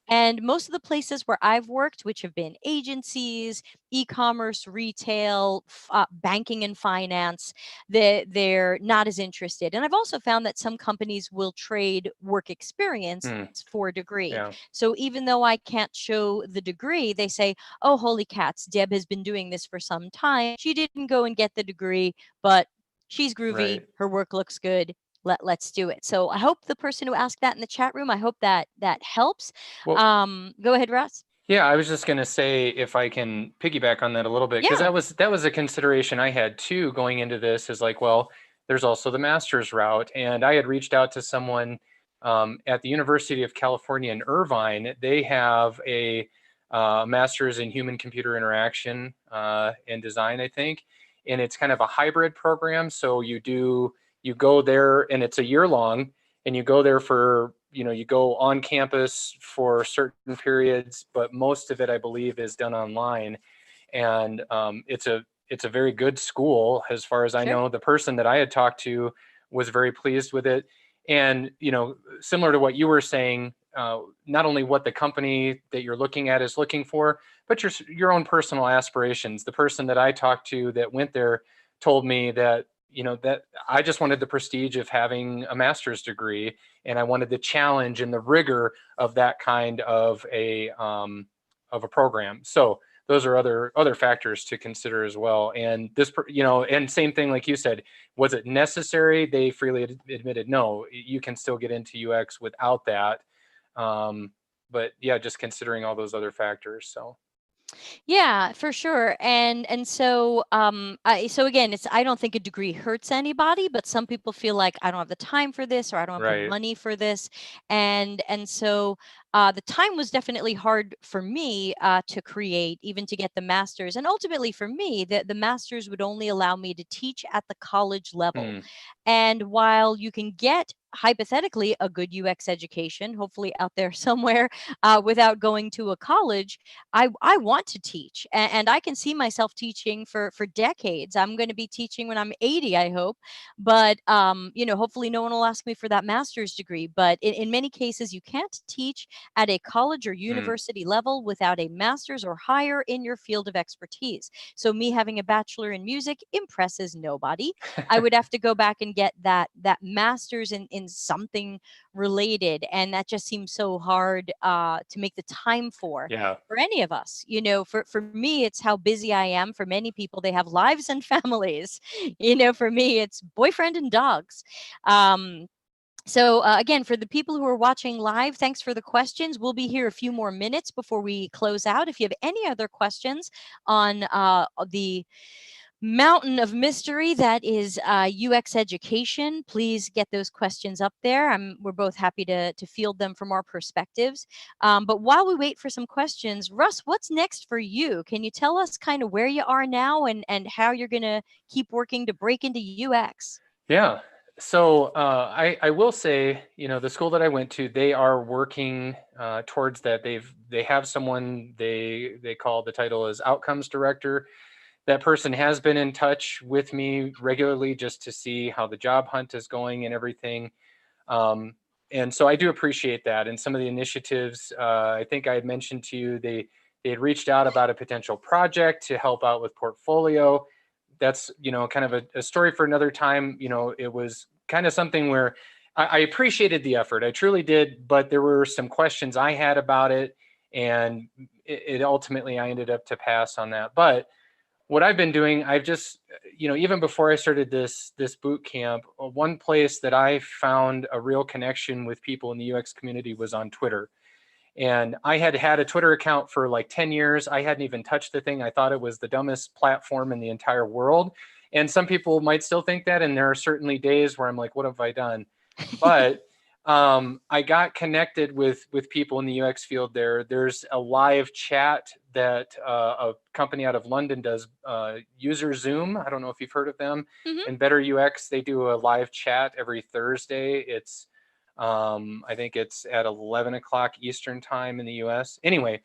And most of the places where I've worked, which have been agencies, e-commerce, retail, banking and finance, they're not as interested. And I've also found that some companies will trade work experience for a degree. Yeah. So even though I can't show the degree, they say, oh, holy cats, Deb has been doing this for some time. She didn't go and get the degree, but she's groovy. Right. Her work looks good. Let's do it. So I hope the person who asked that in the chat room, I hope that helps. Well, go ahead, Russ. yeah, I was just going to say, if I can piggyback on that a little bit, because Yeah. that was a consideration I had too going into this, is like, well, there's also the master's route. And I had reached out to someone at the University of California in Irvine. They have a master's in human computer interaction and design, I think. And it's kind of a hybrid program. So you go there, and it's a year long, and you go there for, you go on campus for certain periods, but most of it, I believe, is done online. And it's a very good school as far as I Sure. know. The person that I had talked to was very pleased with it. And similar to what you were saying, not only what the company that you're looking at is looking for, but your own personal aspirations. The person that I talked to that went there told me that that I just wanted the prestige of having a master's degree, and I wanted the challenge and the rigor of that kind of a program. So those are other factors to consider as well. And this, and same thing, like you said, was it necessary? They freely admitted, no, you can still get into UX without that. But yeah, just considering all those other factors. So. Yeah, for sure. And so so again, it's I don't think a degree hurts anybody, but some people feel like I don't have the time for this or I don't have the Right. money for this. And so the time was definitely hard for me to create, even to get the master's. And ultimately for me, the master's would only allow me to teach at the college level. And while you can get hypothetically a good UX education, hopefully out there somewhere, without going to a college, I want to teach, and I can see myself teaching for decades. I'm going to be teaching when I'm 80, I hope. But hopefully no one will ask me for that master's degree. But in many cases, you can't teach at a college or university level without a master's or higher in your field of expertise. So me having a bachelor in music impresses nobody. I would have to go back and get that master's in something related, and that just seems so hard to make the time Yeah. for any of us. For me, it's how busy I am. For many people, they have lives and families. For me, it's boyfriend and dogs. So again, for the people who are watching live, thanks for the questions. We'll be here a few more minutes before we close out. If you have any other questions on the mountain of mystery that is UX education, please get those questions up there. We're both happy to field them from our perspectives. But while we wait for some questions, Russ, what's next for you? Can you tell us kind of where you are now and how you're going to keep working to break into UX? Yeah. So I will say, the school that I went to, they are working towards that. They have someone they call, the title is outcomes director. That person has been in touch with me regularly just to see how the job hunt is going and everything. And so I do appreciate that. And some of the initiatives, I think I had mentioned to you, they had reached out about a potential project to help out with portfolio. That's, kind of a story for another time. It was kind of something where I appreciated the effort. I truly did, but there were some questions I had about it. And it ultimately, I ended up to pass on that. But what I've been doing, I've just, even before I started this boot camp, one place that I found a real connection with people in the UX community was on Twitter. And I had had a Twitter account for like 10 years. I hadn't even touched the thing. I thought it was the dumbest platform in the entire world. And some people might still think that. And there are certainly days where I'm like, what have I done? But I got connected with people in the UX field there. There's a live chat that a company out of London does, User Zoom. I don't know if you've heard of them. Mhm. And Better UX, they do a live chat every Thursday. It's I think it's at 11 o'clock Eastern time in the US. Anyway,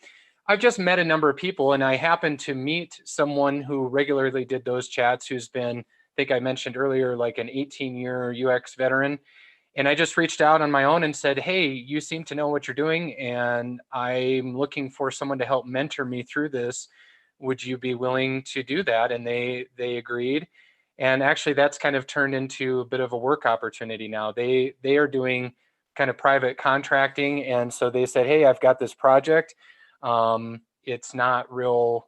I've just met a number of people, and I happened to meet someone who regularly did those chats, who's been, I think I mentioned earlier, like an 18-year UX veteran. And I just reached out on my own and said, hey, you seem to know what you're doing, and I'm looking for someone to help mentor me through this. Would you be willing to do that? And they agreed. And actually, that's kind of turned into a bit of a work opportunity now. They are doing kind of private contracting, and so they said, hey, I've got this project. It's not real,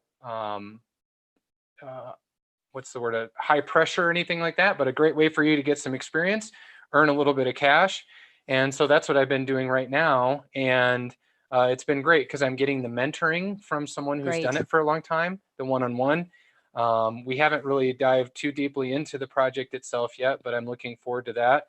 what's the word, high pressure or anything like that, but a great way for you to get some experience, earn a little bit of cash. And so that's what I've been doing right now. And it's been great because I'm getting the mentoring from someone who's done Great. it for a long time, the one-on-one. We haven't really dived too deeply into the project itself yet, but I'm looking forward to that.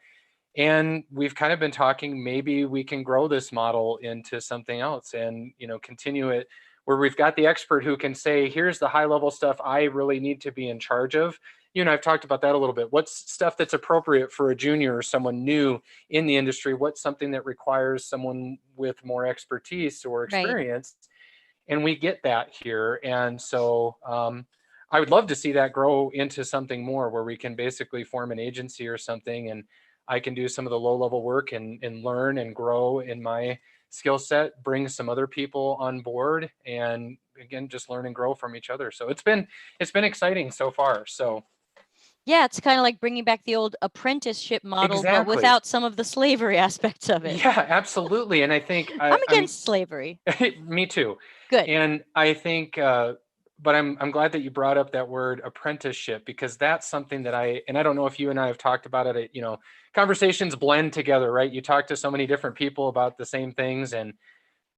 And we've kind of been talking, maybe we can grow this model into something else and, continue it where we've got the expert who can say, here's the high level stuff I really need to be in charge of. I've talked about that a little bit. What's stuff that's appropriate for a junior or someone new in the industry? What's something that requires someone with more expertise or Right. experience? And we get that here. And so I would love to see that grow into something more where we can basically form an agency or something, and I can do some of the low level work and learn and grow in my skill set, bring some other people on board, and again, just learn and grow from each other. So it's been exciting so far. So yeah, it's kind of like bringing back the old apprenticeship model, but exactly. without some of the slavery aspects of it. Yeah, absolutely. And I think I'm against slavery. me too. Good. And I think, but I'm glad that you brought up that word apprenticeship, because that's something that I don't know if you and I have talked about it. Conversations blend together, right? You talk to so many different people about the same things,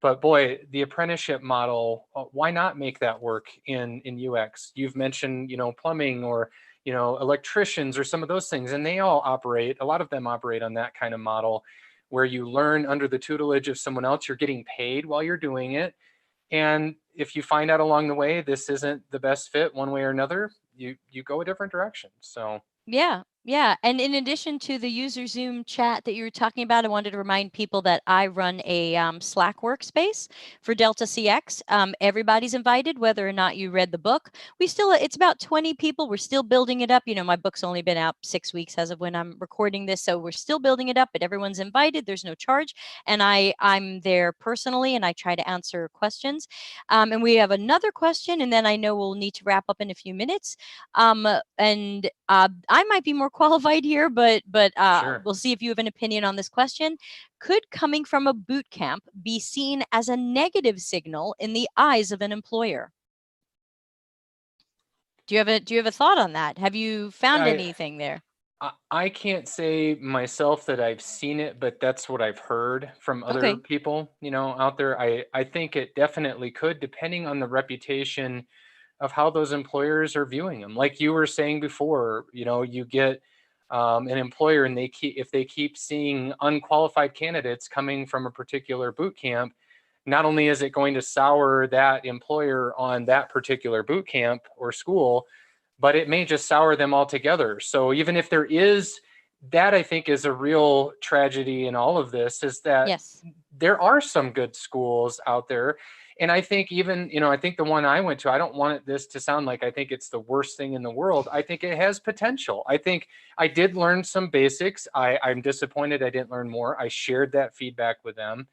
but boy, the apprenticeship model, why not make that work in UX? You've mentioned, plumbing or, electricians or some of those things, and a lot of them operate on that kind of model where you learn under the tutelage of someone else, you're getting paid while you're doing it. And if you find out along the way this isn't the best fit one way or another, you go a different direction. So Yeah, yeah. And in addition to the user Zoom chat that you were talking about, I wanted to remind people that I run a Slack workspace for Delta CX. Everybody's invited, whether or not you read the book. It's about 20 people. We're still building it up. My book's only been out 6 weeks as of when I'm recording this. So we're still building it up, but everyone's invited. There's no charge. And I'm there personally, and I try to answer questions. And we have another question, and then I know we'll need to wrap up in a few minutes. And I might be more qualified here, but sure. we'll see if you have an opinion on this question. Could coming from a boot camp be seen as a negative signal in the eyes of an employer? Do you have a thought on that? Have you found anything there? I can't say myself that I've seen it, but that's what I've heard from other Okay. people, out there. I think it definitely could, depending on the reputation of how those employers are viewing them. Like you were saying before, you get an employer, and if they keep seeing unqualified candidates coming from a particular boot camp, not only is it going to sour that employer on that particular boot camp or school, but it may just sour them altogether. So even if there is that, I think is a real tragedy in all of this, is that Yes. there are some good schools out there. And I think even, I think the one I went to, I don't want this to sound like I think it's the worst thing in the world. I think it has potential. I think I did learn some basics. I'm disappointed I didn't learn more. I shared that feedback with them.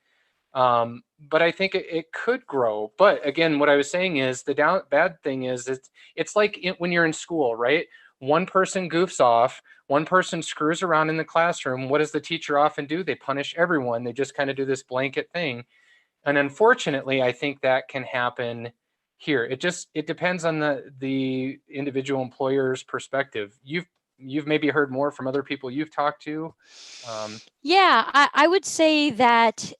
But I think it could grow. But again, what I was saying is the bad thing is it's like when you're in school, right? One person goofs off, one person screws around in the classroom. What does the teacher often do? They punish everyone. They just kind of do this blanket thing. And unfortunately, I think that can happen here. It depends on the individual employer's perspective. You've maybe heard more from other people you've talked to. Yeah, I would say that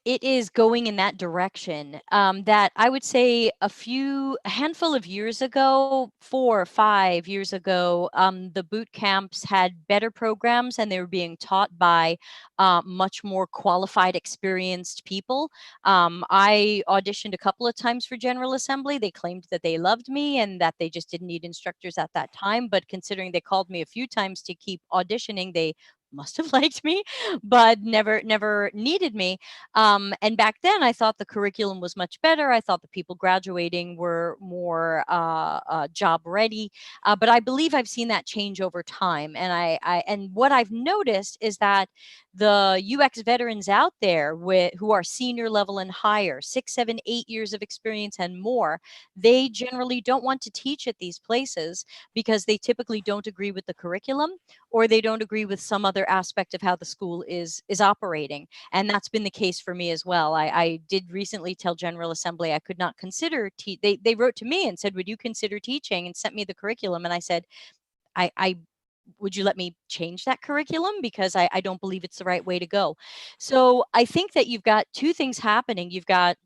it is going in that direction. That I would say a handful of years ago, 4 or 5 years ago, the boot camps had better programs, and they were being taught by much more qualified, experienced people. I auditioned a couple of times for General Assembly. They claimed that they loved me and that they just didn't need instructors at that time. But considering they called me a few times to keep auditioning, they must have liked me, but never needed me. And back then I thought the curriculum was much better. I thought the people graduating were more job ready. But I believe I've seen that change over time. And and what I've noticed is that the UX veterans out there who are senior level and higher, 6, 7, 8 years of experience and more, they generally don't want to teach at these places because they typically don't agree with the curriculum, or they don't agree with some other aspect of how the school is operating. And that's been the case for me as well. I did recently tell General Assembly I could not consider they wrote to me and said, would you consider teaching, and sent me the curriculum. And I said, I would you let me change that curriculum, because I don't believe it's the right way to go. So I think that you've got two things happening. You've got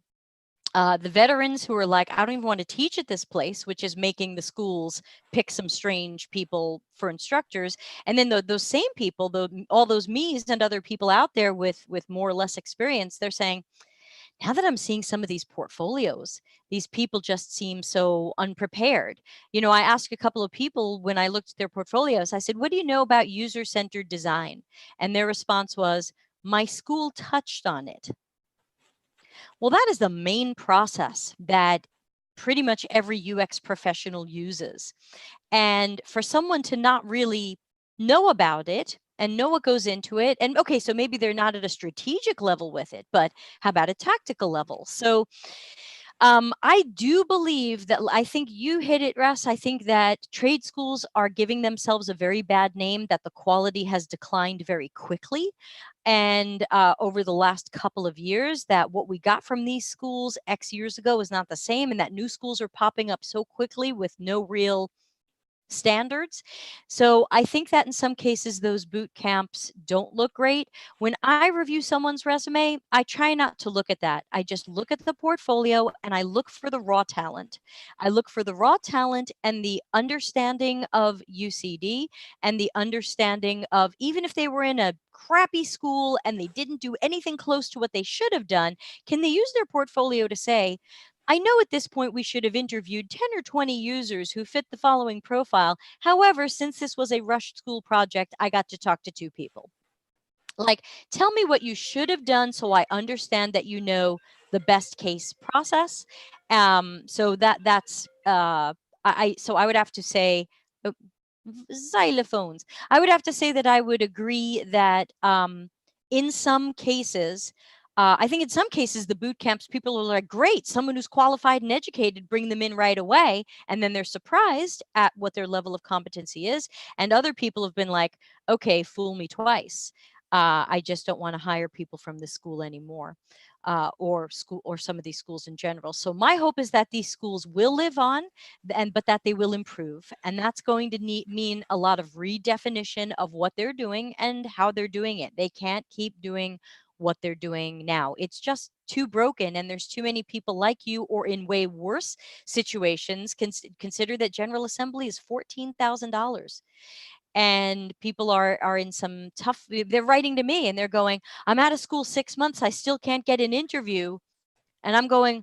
The veterans who are like, I don't even want to teach at this place, which is making the schools pick some strange people for instructors. And then those same people, all those me's and other people out there with more or less experience, they're saying, now that I'm seeing some of these portfolios, these people just seem so unprepared. I asked a couple of people when I looked at their portfolios, I said, what do you know about user-centered design? And their response was, my school touched on it. Well, that is the main process that pretty much every UX professional uses. And for someone to not really know about it and know what goes into it, and okay, so maybe they're not at a strategic level with it, but how about a tactical level? So I do believe that, I think you hit it, Russ. I think that trade schools are giving themselves a very bad name, that the quality has declined very quickly. And over the last couple of years, that what we got from these schools X years ago is not the same, and that new schools are popping up so quickly with no real standards. So I think that in some cases, those boot camps don't look great. When I review someone's resume, I try not to look at that. I just look at the portfolio and I look for the raw talent. I look for the raw talent and the understanding of UCD and the understanding of, even if they were in a crappy school and they didn't do anything close to what they should have done, can they use their portfolio to say, I know at this point we should have interviewed 10 or 20 users who fit the following profile. However, since this was a rushed school project, I got to talk to 2 people. Like, tell me what you should have done so I understand that you know the best case process. So that's so I would have to say, uh, xylophones. I would have to say that I would agree that in some cases, I think in some cases, the boot camps, people are like, great, someone who's qualified and educated, bring them in right away. And then they're surprised at what their level of competency is. And other people have been like, okay, fool me twice. I just don't want to hire people from this school anymore, or some of these schools in general. So my hope is that these schools will live on, but that they will improve, and that's going to mean a lot of redefinition of what they're doing and how they're doing it. They can't keep doing what they're doing now. It's just too broken, and there's too many people like you or in way worse situations. Consider that General Assembly is $14,000, and people are in some tough, they're writing to me and they're going, I'm out of school 6 months, I still can't get an interview. And I'm going,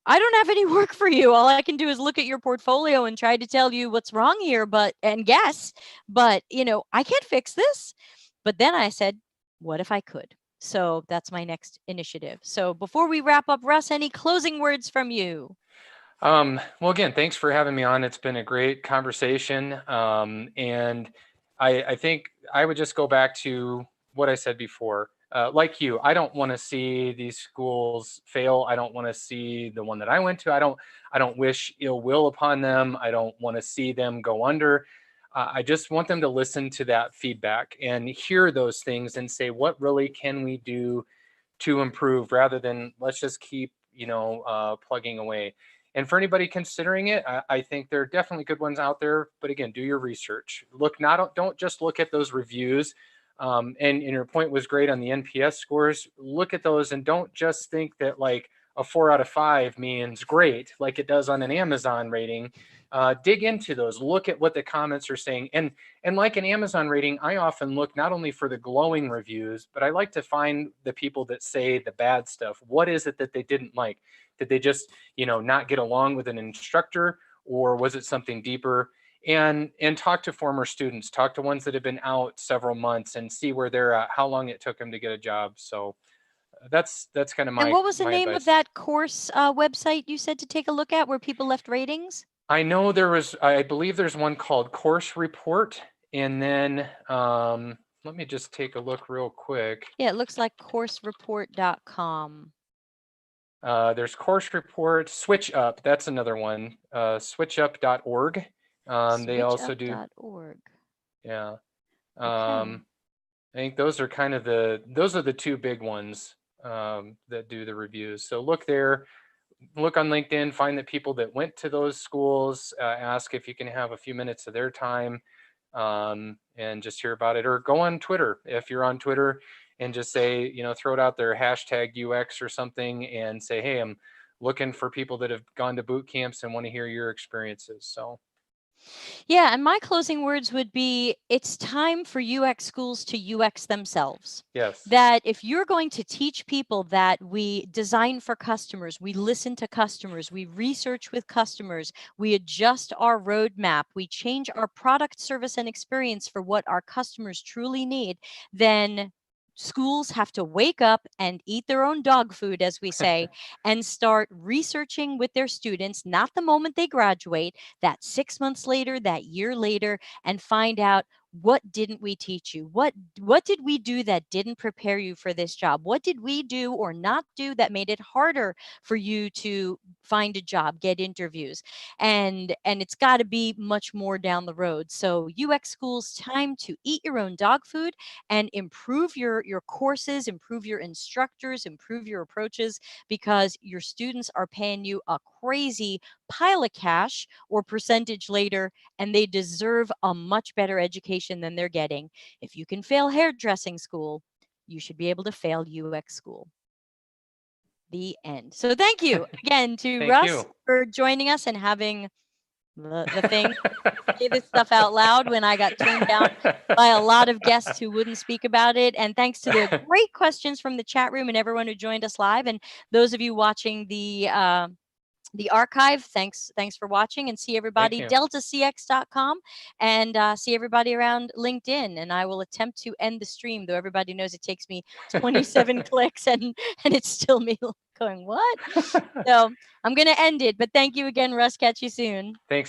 I don't have any work for you. All I can do is look at your portfolio and try to tell you what's wrong here, and guess, but I can't fix this. But then I said, what if I could? So that's my next initiative. So before we wrap up, Russ, any closing words from you? Well, again, thanks for having me on. It's been a great conversation. And I think I would just go back to what I said before. Like you, I don't want to see these schools fail. I don't want to see the one that I went to. I don't wish ill will upon them. I don't want to see them go under. I just want them to listen to that feedback and hear those things and say, what really can we do to improve, rather than let's just keep, plugging away. And for anybody considering it, I think there are definitely good ones out there. But again, do your research. Don't just look at those reviews. And your point was great on the NPS scores. Look at those and don't just think that like a 4 out of 5 means great, like it does on an Amazon rating. Dig into those. Look at what the comments are saying. And like an Amazon rating, I often look not only for the glowing reviews, but I like to find the people that say the bad stuff. What is it that they didn't like? Did they just, not get along with an instructor, or was it something deeper? And talk to former students, talk to ones that have been out several months, and see where they're at, how long it took them to get a job. So that's kind of And my what was the my name of advice. that course website you said to take a look at where people left ratings? I know I believe there's one called Course Report, and then let me just take a look real quick. Yeah, it looks like coursereport.com. There's Course Report, Switch Up. That's another one. Switchup.org. They also do. Switchup.org. Yeah. Okay. I think those are the 2 big ones that do the reviews. So look there, look on LinkedIn, find the people that went to those schools, ask if you can have a few minutes of their time, and just hear about it. Or go on Twitter if you're on Twitter, and just say, throw it out there, hashtag UX or something, and say, hey, I'm looking for people that have gone to boot camps and want to hear your experiences. So. Yeah, and my closing words would be, it's time for UX schools to UX themselves. Yes. That if you're going to teach people that we design for customers, we listen to customers, we research with customers, we adjust our roadmap, we change our product, service, and experience for what our customers truly need, then schools have to wake up and eat their own dog food, as we say, and start researching with their students, not the moment they graduate, that 6 months later, that year later, and find out, what didn't we teach you? What did we do that didn't prepare you for this job? What did we do or not do that made it harder for you to find a job, get interviews? And it's got to be much more down the road. So UX schools, time to eat your own dog food and improve your courses, improve your instructors, improve your approaches, because your students are paying you a crazy pile of cash or percentage later, and they deserve a much better education than they're getting. If you can fail hairdressing school, you should be able to fail UX school. The end. So thank you again to Thank Russ you. for joining us and having the thing, say this stuff out loud when I got turned down by a lot of guests who wouldn't speak about it. And thanks to the great questions from the chat room and everyone who joined us live, and those of you watching the archive, thanks for watching, and see everybody deltacx.com, and see everybody around LinkedIn. And I will attempt to end the stream, though everybody knows it takes me 27 clicks and it's still me going, what? So I'm going to end it, but thank you again, Russ. Catch you soon. Thanks.